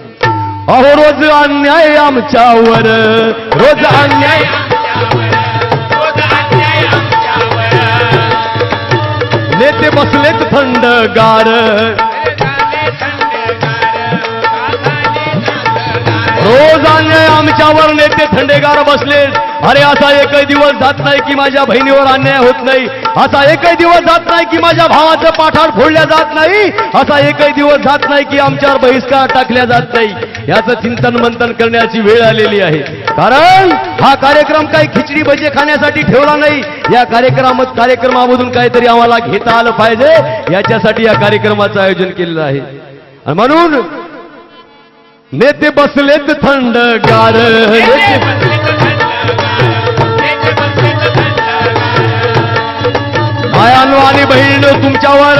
Speaker 1: अहो रोज अन्याय आमच्यावर, रोज अन्याय नेते बसलेत थंडगार, रोज अन्याय आमच्यावर नेते थंडेगार बसलेत. अरे असा एकही दिवस जात नाही की माझ्या बहिणीवर अन्याय होत नाही, असा एकही दिवस जात नाही की माझ्या भावाचं पाठार फोडल्या जात नाही, असा एकही दिवस जात नाही की आमच्यावर बहिष्कार टाकल्या जात नाही. याचं चिंतन मंथन करण्याची वेळ आलेली आहे. कारण हा कार्यक्रम काही खिचडी भजे खाण्यासाठी ठेवला नाही, या कार्यक्रमामधून काहीतरी आम्हाला घेता आलं पाहिजे, याच्यासाठी या कार्यक्रमाचं आयोजन केलेलं आहे. आणि म्हणून नेते बसलेत थंडगार, मायानो आणि बहिणीनो, तुमच्यावर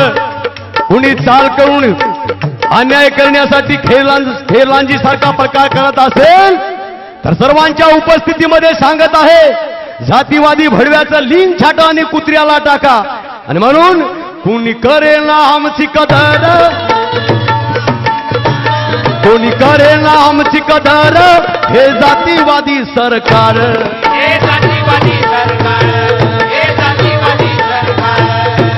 Speaker 1: कुणी चाल करून अन्याय करण्यासाठी खेरलांजी सारखा प्रकार करत असेल तर सर्वांच्या उपस्थितीमध्ये सांगत आहे, जातीवादी भडव्याचं लिंग छाटा आणि कुत्र्याला टाका. आणि म्हणून कुणी करेल ना आमची कदर, कोणी करेल ना आमची कदर, हे जातीवादी सरकार,
Speaker 2: हे जातीवादी सरकार, हे जातीवादी सरकार,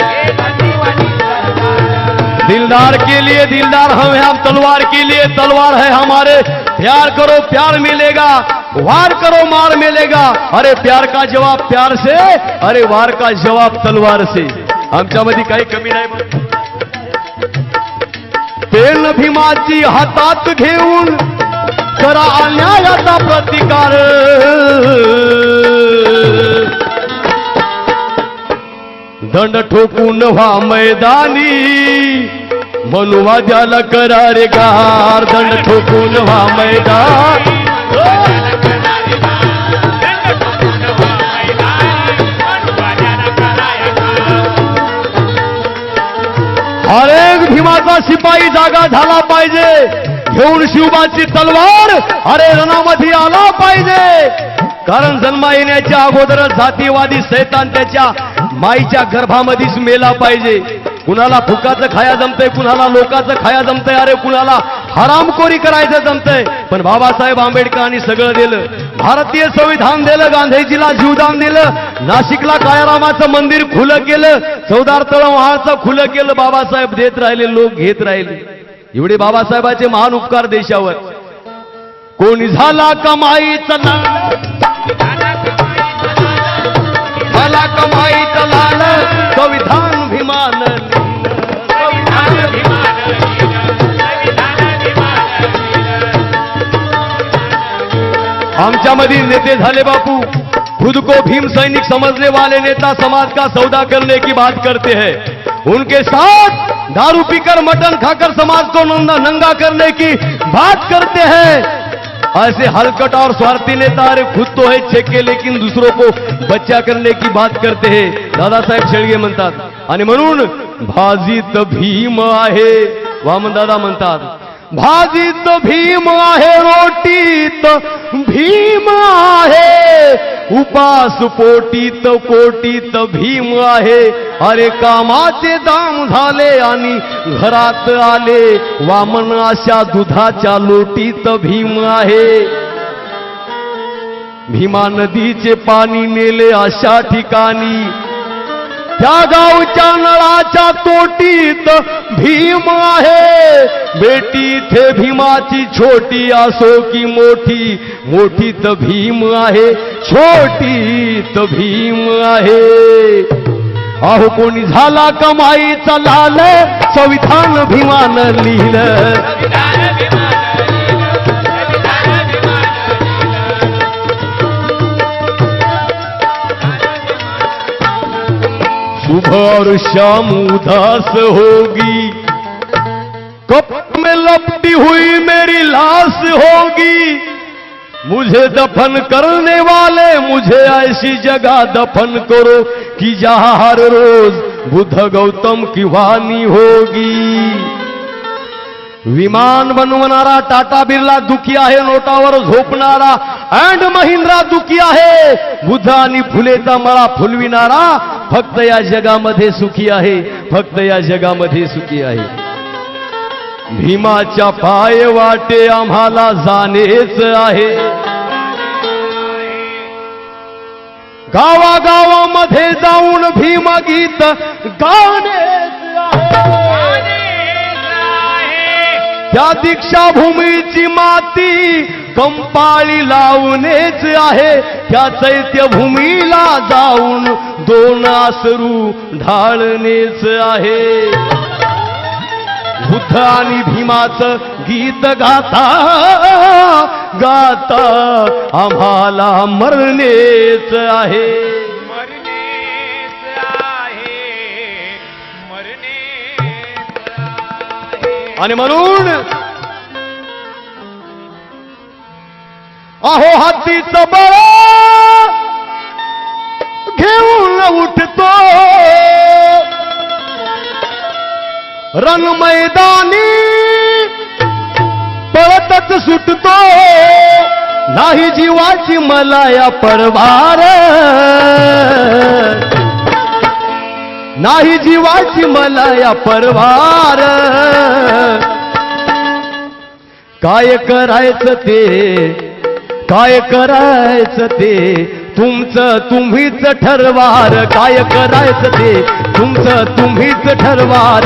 Speaker 2: हे जातीवादी सरकार.
Speaker 1: दिलदार के लिए दिलदार हम हैं, हम तलवार के लिए तलवार है हमारे. प्यार करो प्यार मिलेगा, वार करो मार मिलेगा. अरे प्यार का जवाब प्यार से, अरे वार का जवाब तलवार से. आमच्यामध्ये काही कमी नाही. पेन भीमाची हातात घेऊन करा अन्यायाचा प्रतिकार, दंड ठोकून व्हा मैदानी, मनुवाद्याला करा रे गार, दंड ठोकून व्हा मैदानी. हर एक भीमाचा शिपाई जागा झाला पाहिजे, घेऊन शिवबाची तलवार अरे रणामध्ये आला पाहिजे. कारण जन्मा येण्याच्या अगोदरच जातीवादी सैतान त्याच्या माईच्या गर्भामध्येच मेला पाहिजे. कुणाला फुकाचं खाया जमतंय, कुणाला लोकाचं खाया जमतंय, अरे कुणाला हरामखोरी करायचं जमतंय. पण बाबासाहेब आंबेडकरांनी सगळं दिलं, भारतीय संविधान दिलं, गांधीजीला जीवदान दिलं, नाशिकला काळारामाचं मंदिर खुलं केलं, चौदार तळमहालचं खुलं केलं. बाबासाहेब देत राहिले, लोक घेत राहिले. एवढे बाबासाहेबांचे महान उपकार देशावर. कोणी झाला कमाईचा लाल, झाला कमाईचा लाल, संविधान भीमान, आमच्यामध्ये नेते झाले बापू. खुद को भीम सैनिक समझने वाले नेता समाज का सौदा करने की बात करते हैं, उनके साथ दारू पीकर मटन खाकर समाज को नंगा करने की बात करते हैं. ऐसे हलकट और स्वार्थी नेता अरे खुद तो है छेके लेकिन दूसरों को बच्चा करने की बात करते हैं, दादासाहेब शेळगे म्हणतात. आणि म्हणून भाजीत भीम आहे, वामनदादा म्हणतात, भाजीत भीम आहे, रोटीत भीम आहे, उपास पोटीत कोटीत भीम आहे. अरे कामाचे दाम झाले आणि घरात आले, वामन अशा दुधाच्या लोटीत भीम आहे. भीमा नदीचे पाणी नेले अशा ठिकाणी, त्या गावच्या नळाच्या तोटीत भीम आहे. बेटी थे भीमाची छोटी असो की मोठी, मोठीत भीम आहे, छोटीत भीम आहे. अहो कोणी झाला कमाईचा लाल, संविधान भीमान लिहिलं, सुबह और शाम उदास होगी, कप में लपटी हुई मेरी लाश होगी. मुझे दफन करने वाले मुझे ऐसी जगह दफन करो कि जहां हर रोज बुद्ध गौतम की वाणी होगी. विमान बनवणारा टाटा बिर्ला दुखी आहे, नोटावर झोपणारा अँड महिंद्रा दुखी आहे. बुद्ध आणि फुलेचा मळा फुलविणारा फक्त या जगामध्ये सुखी आहे, फक्त या जगामध्ये सुखी आहे. भीमाच्या पाय वाटे आम्हाला जाणेच आहे. गावागावामध्ये जाऊन भीम गीत गाणेच आहे. त्या दीक्षाभूमीची माती कंपाळी लावणेच आहे. त्या चैत्यभूमीला जाऊन दोन आसरू ढाळणेच आहे. बुद्ध आणि भीमाचं गीत गाता गाता आम्हाला मरणेच आहे. आणि म्हणून अहो हातीचं बळ घेऊन उठतो रण मैदानी पळतच सुटतो. नाही जीवाची मला या परवार, नाही जीवाची मला या परवार. काय करायचं ते, काय करायचं ते तुमचं तुम्हीच ठरवार. काय करायचं ते तुमचं तुम्हीच ठरवार.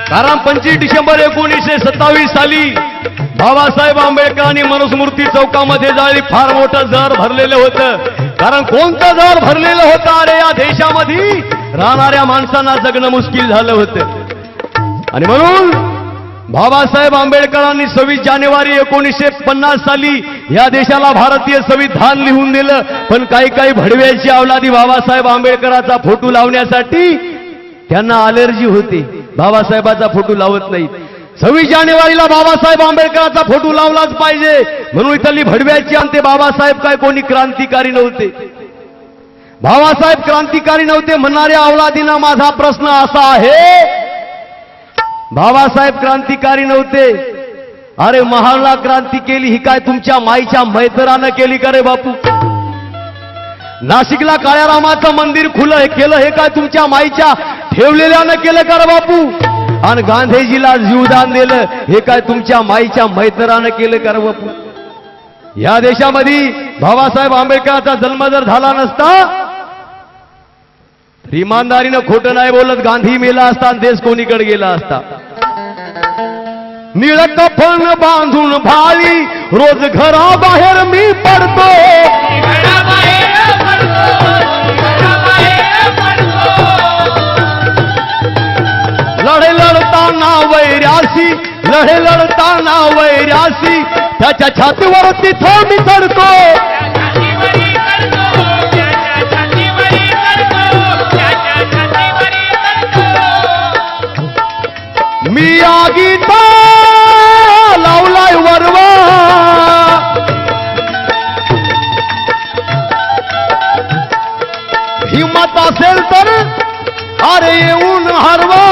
Speaker 1: कारण 25 डिसेंबर 1927 साली बाबासाहेब आंबेडकरांनी मनुस्मृती चौकामध्ये जाळी फार मोठं जर भरलेलं होतं. कारण कोणतं जर भरलेलं होतं? अरे या देशामध्ये राहणाऱ्या माणसांना जगणं मुश्किल झालं होतं. आणि म्हणून बाबासाहेब आंबेडकरांनी 26 जानेवारी 1950 साली या देशाला भारतीय संविधान लिहून दिलं. पण काही काही भडव्याची अवलादी बाबासाहेब आंबेडकरांचा फोटो लावण्यासाठी त्यांना अलर्जी होती. बाबासाहेबाचा फोटो लावत नाही. 26 जानेवारीला बाबासाहेब आंबेडकरांचा फोटो लावलाच पाहिजे म्हणून इथली भडव्याची. आणि ते बाबासाहेब काय कोणी क्रांतिकारी नव्हते. बाबासाहेब क्रांतिकारी नव्हते म्हणणाऱ्या अवलादींना माझा प्रश्न असा आहे, बाबासाहेब क्रांतिकारी नव्हते. अरे महाडला क्रांती केली ही काय तुमच्या माईच्या मैतरानं केली का रे बापू? नाशिकला काळ्या रामाचं मंदिर खुलं हे केलं हे काय तुमच्या माईच्या ठेवलेल्यानं केलं का रे बापू? आणि गांधीजीला जीवदान दिलं हे काय तुमच्या माईच्या मैतरानं केलं का रे बापू? या देशामध्ये बाबासाहेब आंबेडकरांचा जन्म जर झाला नसता, इमानदारीनं खोटं नाही बोलत, गांधी मेला असता आणि देश कोणीकडे गेला असता. निळ कफन बांधून भाली रोज घराबाहेर मी पडतो. लढे लढताना वैरासी, लढे लढताना वैरासी त्याच्या छातीवरती थोड मी चढतो. मी आगीता लावलाय वरवा, हिम्मत असेल तर अरे येऊन हरवा.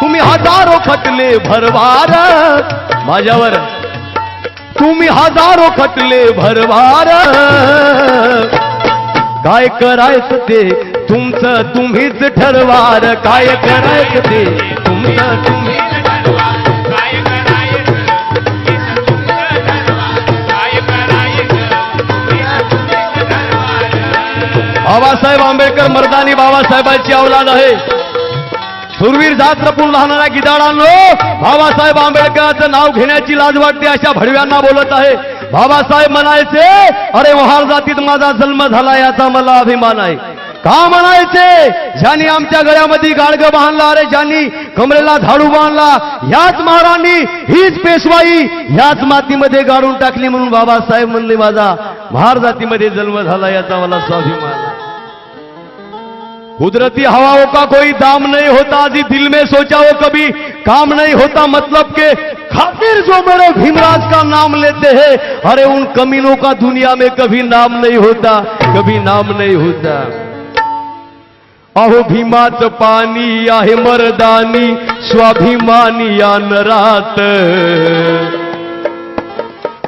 Speaker 1: तुम्ही हजारो खटले भरवार माझ्यावर, तुम्ही हजारो खटले भरवार. काय करायचं ते तुमचं तुम्हीच ठरवार. काय करायचं ते तुमचं तुम्ही. बाबासाहेब आंबेडकर मर्दानी बाबासाहेबांची अवलाद आहे. सुरवीर जात जपून राहणाऱ्या गिधाडांनो, बाबासाहेब आंबेडकरांचं नाव घेण्याची लाज वाटते अशा भडव्यांना बोलत आहे. बाबासाहेब म्हणायचे अरे महार जातीत माझा जन्म झाला याचा मला अभिमान आहे. का म्हणायचे? ज्यांनी आमच्या गळ्यामध्ये गाडगं बांधला, अरे ज्यांनी कमरेला झाडू बांधला, याच महाराणी हीच पेशवाई याच मातीमध्ये गाडून टाकली म्हणून बाबासाहेब म्हणले माझा महार जातीमध्ये जन्म झाला याचा मला स्वाभिमान आहे. कुदरती हवाओं का कोई दाम नहीं होता, अजी दिल में सोचा वो कभी काम नहीं होता. मतलब के खातिर जो मेरे भीमराज का नाम लेते हैं, अरे उन कमीनों का दुनिया में कभी नाम नहीं होता, कभी नाम नहीं होता. अहो भीमाच पाणी आहे मर्दानी स्वाभिमानी या नरात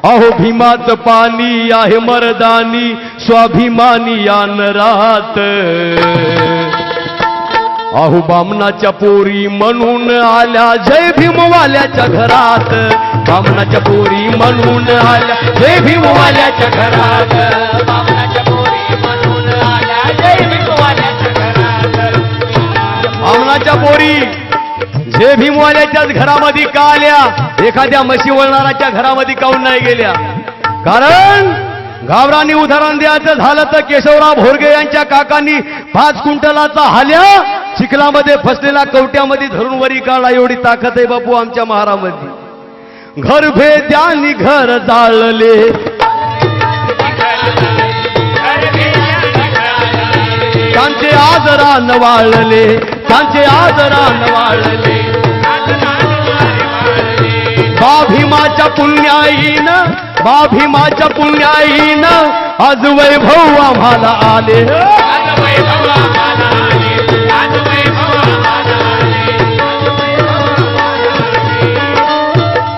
Speaker 1: अहो भीमाच पाणी आहे मर्दानी स्वाभिमानी या नरात अहो बामणाच्या पोरी म्हणून आल्या जय भीमवाल्याच्या घरात बामणाच्या पोरी म्हणून आल्या जय भीमवाल्याच्या घरात
Speaker 2: बामणाच्या पोरी म्हणून आल्या जय भीमवाल्याच्या घरात
Speaker 1: बामणाच्या पोरी जय भीमवाल्याच्याच घरामध्ये का आल्या एखाद्या म्हशी वळणाराच्या घरामध्ये काऊन नाही गेल्या कारण गावरानी उदाहरण द्यायचं झालं तर केशवराव भोरगे यांच्या काकांनी 5 क्विंटलाचा हाल्या चिखलामध्ये फसलेला कवट्यामध्ये धरून वरी काढला एवढी ताकद आहे बापू आमच्या महारामध्ये घर भेद्यानी घर जाळले त्यांचे आदरान वाळले त्यांचे आदरान वाळले भीमाच्या पुण्याईन आज वैभव आम्हाला आले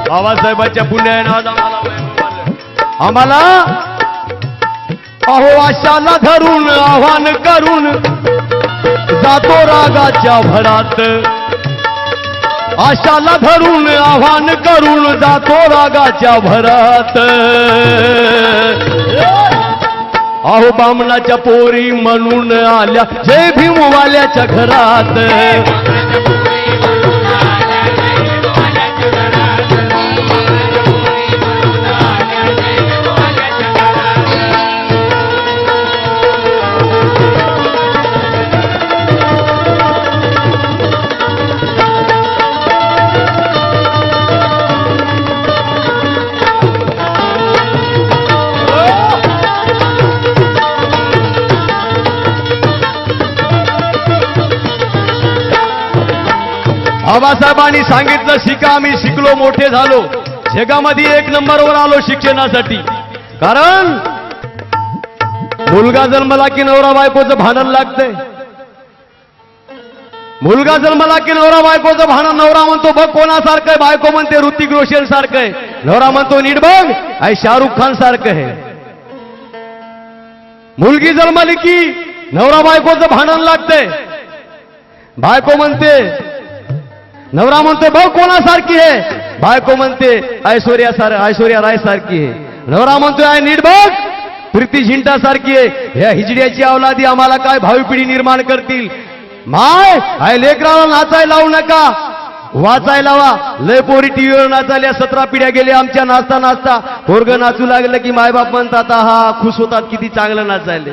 Speaker 1: बाबासाहेबांच्या पुण्याईन आज आम्हाला अहो आशाला धरून आव्हान करून जातो रागाच्या भरात आशाला धरून आव्हान करून जातो रागाच्या भरात अहो बामणाच्या पोरी म्हणून आल्या जय भीमवाल्याच्या घरात बाबासाहेबांनी सांगितलं शिका आम्ही शिकलो मोठे झालो जगामध्ये 1 नंबरवर आलो शिक्षणासाठी कारण मुलगा जन्मला की नवरा बायकोचं भांडण लागतंय मुलगा जन्मला की नवरा बायकोचं भांडण नवरा म्हणतो बघ कोणासारखं आहे बायको म्हणते ऋतिक रोशन सारखं आहे नवरा म्हणतो नीट बघ आई शाहरुख खान सारखं आहे मुलगी जन्मली की नवरा बायकोचं भांडण लागतंय बायको म्हणते नवरा म्हणते बघ कोणासारखी आहे बायको म्हणते ऐश्वर्या राय सारखी आहे नवरा म्हणतोय आय नीट बघ प्रीती झिंटा सारखी आहे ह्या हिजड्याची अवलादी आम्हाला काय भावी पिढी निर्माण करतील माय आय लेकराला नाचायला लावू नका वाचायला लावा लय पोरी टीव्हीवर नाचायला 17 पिढ्या गेल्या आमच्या नाचता नाचता पोरग नाचू लागलं की मायबाप म्हणतात हा खुश होतात किती चांगलं नाचायले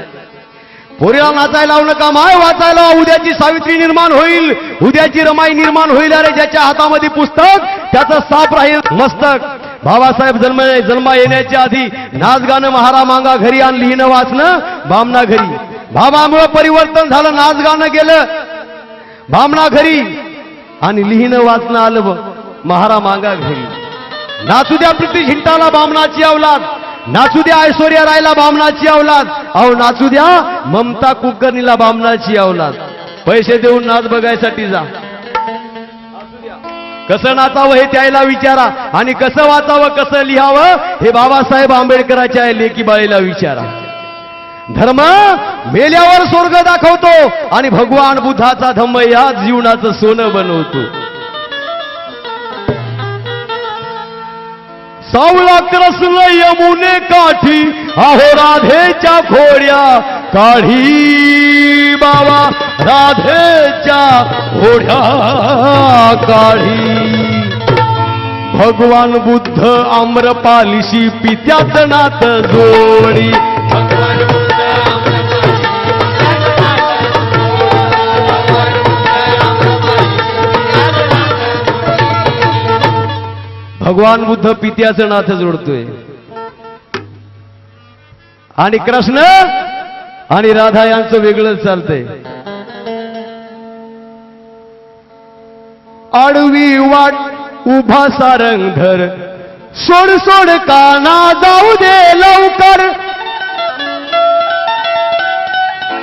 Speaker 1: पोरीला नाचायला लावू नका माय वाचायला उद्याची सावित्री निर्माण होईल उद्याची रमाई निर्माण होईल अरे ज्याच्या हातामध्ये पुस्तक त्याचं साप राहील मस्तक बाबासाहेब जन्मा येण्याच्या आधी नाच गाणं महारा मांगा घरी आणि लिहिणं वाचणं बामणा घरी भावामुळे परिवर्तन झालं नाच गाणं गेलं बामणा घरी आणि लिहिणं वाचणं आलं महारा मांगा घरी नाचू द्या प्रीती झिंटाला बामणाची अवलाद नाचू द्या ऐश्वर्या रायला बामणाची अवलाद अहो नाचू द्या ममता कुलकर्णीला बामणाची अवलाद पैसे देऊन नाच बघायसाठी जा कसं नाचावं हे त्याला विचारा आणि कसं वाचावं कसं लिहावं हे बाबासाहेब आंबेडकरांच्या लेकी बाळीला विचारा धर्म मेल्यावर स्वर्ग दाखवतो आणि भगवान बुद्धाचा धम्म या जीवनाचं सोनं बनवतो सावळा कृष्ण यमुने काठी अहो राधेच्या घोड्या काढी बाबा राधेच्या घोड्या काढी भगवान बुद्ध आम्रपालिशी पित्यात नात जोडी भगवान बुद्ध पित्याचं नातं जोडतोय आणि कृष्ण आणि राधा यांचं वेगळंच चालतंय आडवी वाट उभा सारंगधर सोड सोड काना जाऊ दे लवकर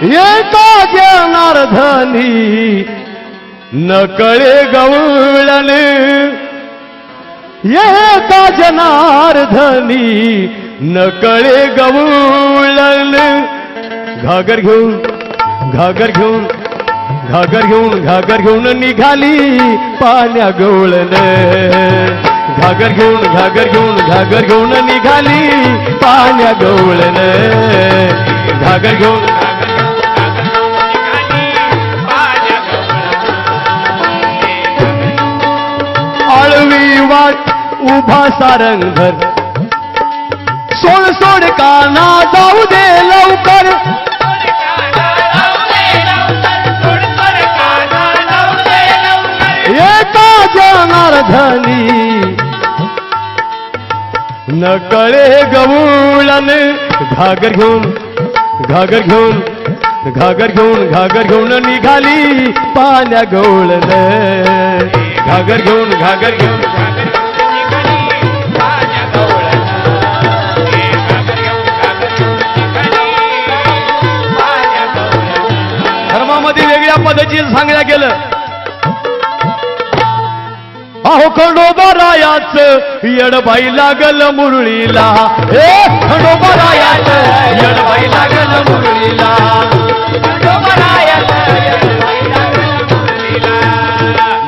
Speaker 1: एका जनार्दनी नकळे गवळण एका जनार्दनी नकळे गवळण घागर घेऊन घागर घेऊन घागर घेऊन घागर घेऊन निघाली पाण्या गवळण घागर घेऊन घागर घेऊन घागर घेऊन निघाली पाण्या गवळण घागर घेऊन आळवी वाट उभा सारंगभर सोड सोड काना जाऊ दे लवकर एका जनार्दनी नकळे गवळण घागर घेऊन घागर घेऊन घागर घेऊन घागर घेऊन निघाली पाण्या गवळण घागर घेऊन घागर घेऊन धर्मामध्ये वेगळ्या पद्धतीने सांगण्यात गेलं. अहो खंडोबारायाच येडबाई लागल मुरळीला हे खंडोबारायाच येडबाई लागल मुरळीला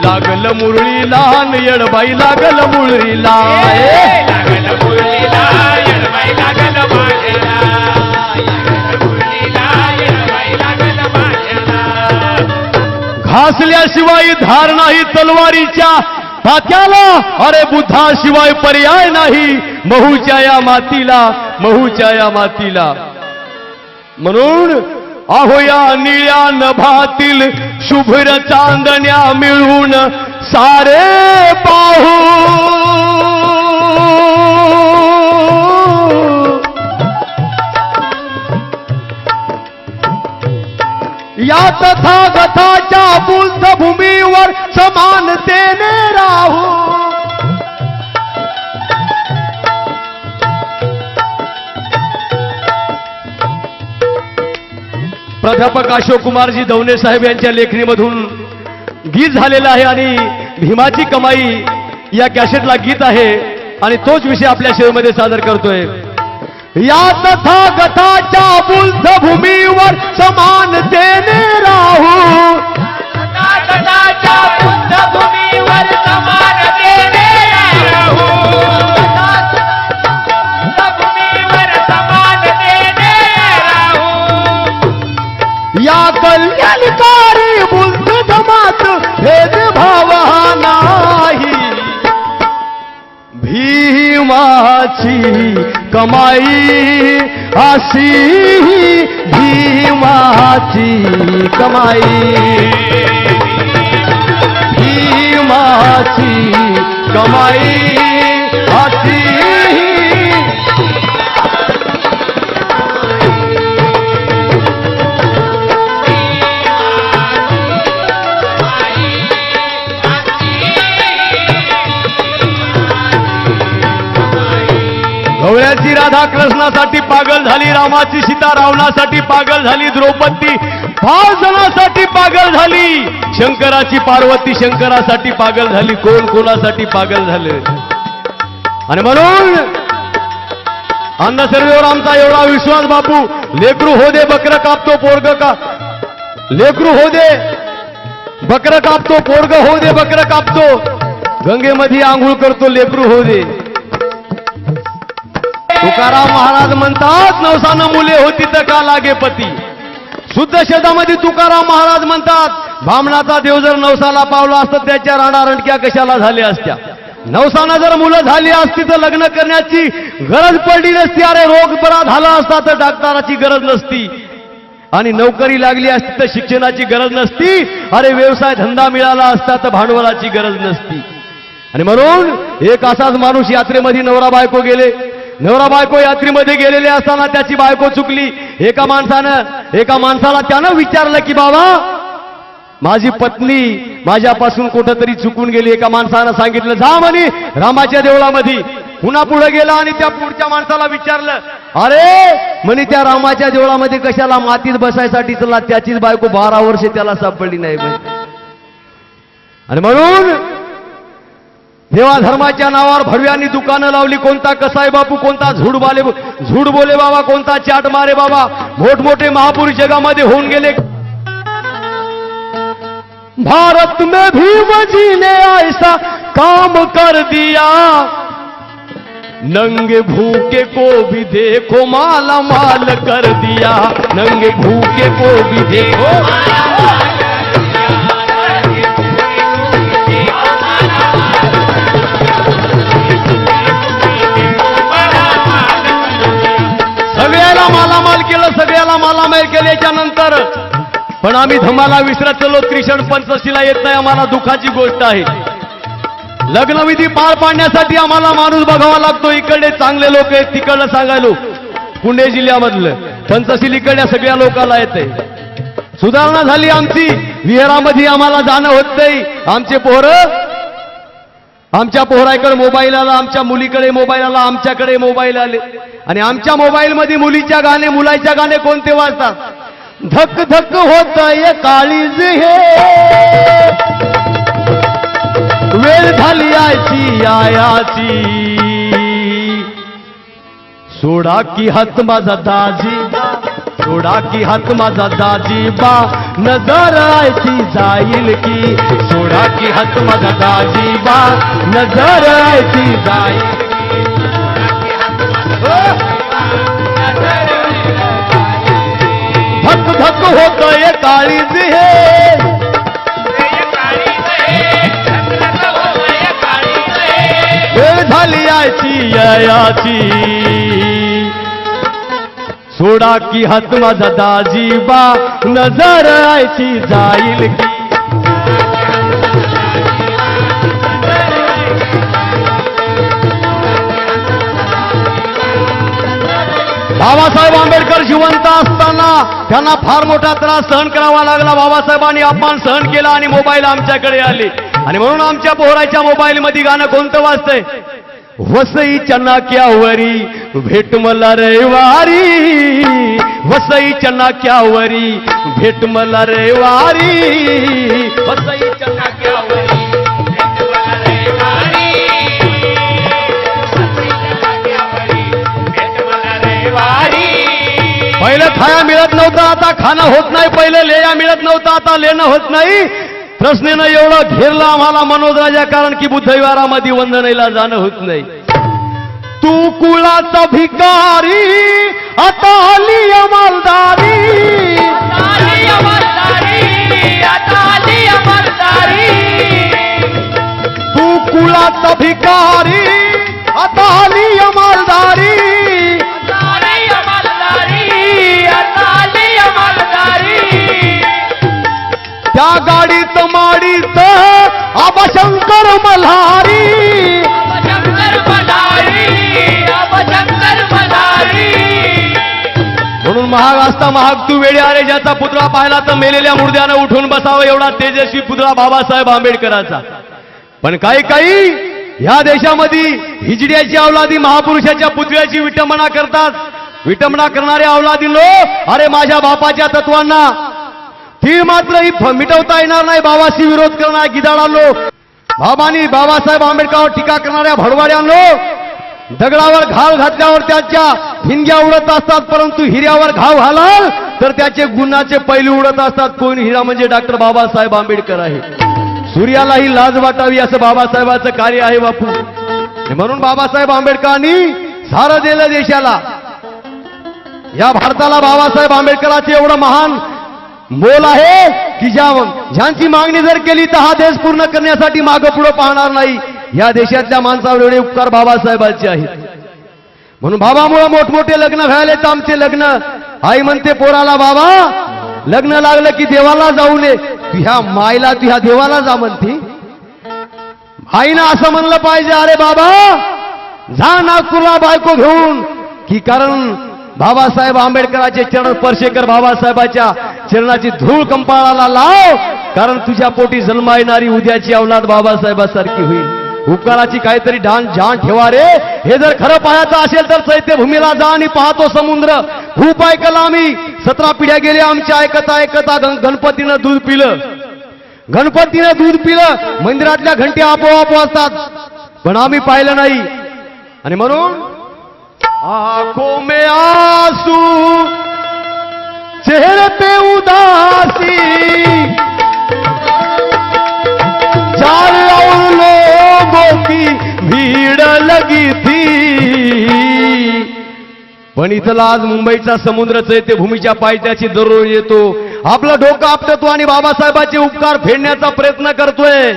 Speaker 1: लागल मुरळीला न येडबाई लागल मुरळीला घासल्याशिवाय धार नाही तलवारीच्या तात्याला अरे बुद्धाशिवाय पर्याय नाही महूच्या या मातीला महूच्या या मातीला म्हणून अहो या निळ्या नभातील शुभ्र चांदण्या मिळून सारे पाहू या तथागताच्या बुद्ध भूमीवर समानतेने राहू प्राध्यापक अशोक कुमारजी दवणे साहेब यांच्या लेखणीमधून गीत झालेलं आहे आणि भीमाची कमाई या कॅसेटला गीत आहे आणि तोच विषय आपल्या शेअरमध्ये सादर करतोय. या तथागताच्या बुद्ध भूमीवर समानतेने राहू
Speaker 2: तथागताच्या बुद्ध भूमीवर समानतेने राहू भूमीवर समानतेने राहू
Speaker 1: या कल्याणकारी बुद्ध धर्मात भेदभाव नाही भीमाची कमाई अशी भीमाची कमाई भीमाची कमाई अशी गवळ्याची राधा कृष्णासाठी पागल झाली रामाची सीता रावणासाठी पागल झाली द्रौपदी 5 जणांसाठी पागल झाली शंकराची पार्वती शंकरासाठी पागल झाली कोण कोणासाठी पागल झाले. आणि म्हणून अंधश्रद्धेवर आमचा एवढा विश्वास बापू लेकरू हो दे बकर कापतो पोरग का लेकरू हो दे बकर कापतो पोरग हो दे बकर कापतो गंगेमध्ये आंघोळ करतो लेकरू हो दे. तुकाराम महाराज म्हणतात नवसानं मुले होती तर का लागे पती. शुद्ध शब्दामध्ये तुकाराम महाराज म्हणतात भामणाचा देव जर नवसाला पावला असतं त्याच्या राणारंटक्या कशाला झाल्या असत्या. नवसानं जर मुलं झाली असती तर लग्न करण्याची गरज पडली नसती. अरे रोग बरा झाला असता तर डॉक्टराची गरज नसती आणि नोकरी लागली असती तर शिक्षणाची गरज नसती. अरे व्यवसाय धंदा मिळाला असता तर भांडवलाची गरज नसती. आणि म्हणून एक असाच माणूस यात्रेमध्ये नवरा बायको गेले. नवरा बायको यात्रेमध्ये गेलेले असताना त्याची बायको चुकली. एका माणसाला त्यानं विचारलं की बाबा माझी पत्नी माझ्यापासून कुठंतरी चुकून गेली. एका माणसानं सांगितलं जा म्हणे रामाच्या देवळामध्ये. पुन्हा पुढे गेला आणि त्या पुढच्या माणसाला विचारलं, अरे म्हणे त्या रामाच्या देवळामध्ये कशाला मातीत बसायसाठी चला, त्याचीच बायको 12 वर्षे त्याला सापडली नाही म्हणे. आणि म्हणून देवा धर्माच्या नावावर भडव्यांनी दुकानं लावली. कोणता कसाई बापू, कोणता झूड बोले बाबा, कोणता चाट मारे बाबा. मोठमोठे महापुरुष जगामध्ये होऊन गेले. भारत में भीम जी ने ऐसा काम कर दिया, नंगे भूखे को भी देखो माला माल कर दिया. नंगे भूखे को भी देखो सगळ्याला मालामाल केलं, सगळ्याला मालामाल केल्याच्या नंतर पण आम्ही धमाला विसरत चलो. त्रिशण पंचशीला येत नाही, आम्हाला दुःखाची गोष्ट आहे. लग्नविधी पार पाडण्यासाठी आम्हाला माणूस बघावा लागतो. इकडे चांगले लोक आहेत, तिकडलं सांगायलो पुणे जिल्ह्यामधलं पंचशील इकडल्या सगळ्या लोकांना येते. सुधारणा झाली आमची, विहारामध्ये आम्हाला जाणं होत नाही. आमचे पोरं आमच्या पोहराकडे मोबाईल आला, आमच्या मुलीकडे मोबाईल आला, आमच्याकडे मोबाईल आले. आणि आमच्या मोबाईल मध्ये मुलीच्या गाणे, मुलाच्या गाणे कोणते वाजतात? धक धक होतय काळीज हे, वेळ झाली आयची आयाची, सोडा की हात माझा दाजी, सोडा की हात माझा दाजी बा, नजर आयची जाईल की. सोडा की हात माझा दाजी बा, नजर आयची जाईल की. धक धक होतय काळीज हे, वेळ झाली आयची याची, सोडा की हात माझा दाजी बा, नजर आयची जाईल की. बाबासाहेब आंबेडकर जिवंत असताना त्यांना फार मोठा त्रास सहन करावा लागला. बाबासाहेबांनी अपमान सहन केला आणि मोबाईल आमच्याकडे आले. आणि म्हणून आमच्या पोहराच्या मोबाईल मध्ये गाणं कोणतं वाजतंय? वसईच्या नाक्यावरी भेट मला रविवारी, वसईच्या नाक्यावरी भेट मला रविवारी, वसईच्या नाक्यावरी भेट मला रविवारी, पहिलं खाया मिळत नव्हतं, आता खाणं होत नाही. पहिलं लेया मिळत नव्हतं, आता लेणं होत नाही. प्रश्नेनं एवढं घेरलं आम्हाला मनोजराजा, कारण की बुद्धविहारामध्ये वंदनेला जाणं होत नाही. तू कुळाचा भिकारी, आता आली अंमलदारी, तू कुळाचा भिकारी, आता आली अंमलदारी, त्या गाडीत माडीत आबाशंकर मल्हारी, म्हणून महाग असता महाग तू वेळी आरे, ज्याचा पुतळा पाहिला तर मेलेल्या मुर्द्यानं उठून बसावं, एवढा तेजस्वी पुतळा बाबासाहेब आंबेडकरांचा. पण काही काही ह्या देशामध्ये हिजड्याची अवलादी महापुरुषाच्या पुतळ्याची विटंबना करतात. विटंबना करणाऱ्या अवलादी लोक, अरे माझ्या बापाच्या तत्वांना ती मात्र मिटवता येणार नाही. बाबाशी विरोध करणाऱ्या गिदाडांनो, बाबासाहेब आंबेडकरांवर टीका करणाऱ्या भडवाड्यांनो, दगडावर घाव घातल्यावर त्याच्या हिंग्या उडत असतात, परंतु हिऱ्यावर घाव घालाल तर त्याचे गुणाचे पैलू उडत असतात. कोण हिरा म्हणजे डॉक्टर बाबासाहेब आंबेडकर आहे. सूर्यालाही लाज वाटावी असं बाबासाहेबांचं कार्य आहे बापू. म्हणून बाबासाहेब आंबेडकरांनी सारं दिलं देशाला. या भारताला बाबासाहेब आंबेडकरांचे एवढं महान मोल आहे की ज्यांची मागणी जर केली तर हा देश पूर्ण करण्यासाठी मागं पुढे पाहणार नाही. या देशातल्या माणसावर एवढे उपकार बाबासाहेबांचे आहेत. म्हणून बाबामुळे मोठमोठे लग्न व्हायले. तर आमचे लग्न, आई म्हणते पोराला, बाबा लग्न लागलं की देवाला जाऊ नये, ह्या मायला तू ह्या देवाला जा म्हणते. आईनं असं म्हणलं पाहिजे, अरे बाबा जा नागपूरला बायको घेऊन, की कारण बाबासाहेब आंबेडकरांचे चरण स्पर्शेकर, बाबासाहेबाच्या चरणाची धूळ कंपाळाला लाव, कारण तुझ्या पोटी जन्मा येणारी उद्याची अवलाद बाबासाहेबासारखी होईल. उपकाराची काहीतरी जाण ठेवा रे. हे जर खरं पाहायचं असेल तर चैत्यभूमीला जा आणि पाहतो समुद्र. खूप ऐकलं आम्ही, 17 पिढ्या गेल्या आमच्या ऐकता ऐकता. गणपतीनं दूध पिलं, गणपतीनं दूध पिलं. मंदिरातल्या घंटी आपोआप वाजतात, पण आम्ही पाहिलं नाही. आणि म्हणून आंखों में आंसू, चेहरे पे उदासी, चार और लोगों की भीड़ लगी थी. पण इथला आज मुंबईचा समुद्र चैत्यभूमीच्या पायथ्याशी दररोज येतो, आपलं डोकं आपटतो आणि बाबासाहेबांचे उपकार फेडण्याचा प्रयत्न करतोय.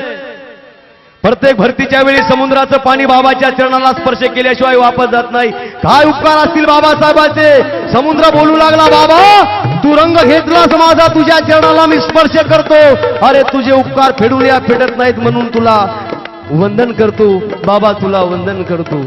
Speaker 1: प्रत्येक भरतीच्या वेळी समुद्राचं पाणी बाबाच्या चरणाला स्पर्श केल्याशिवाय वापस जात नाही. काय उपकार असतील बाबासाहेबांचे. समुद्र बोलू लागला, बाबा तू रंग घेतलास माझा, तुझ्या चरणाला मी स्पर्श करतो. अरे तुझे उपकार फेडूया फेडत नाहीत म्हणून तुला वंदन करतो बाबा, तुला वंदन करतो.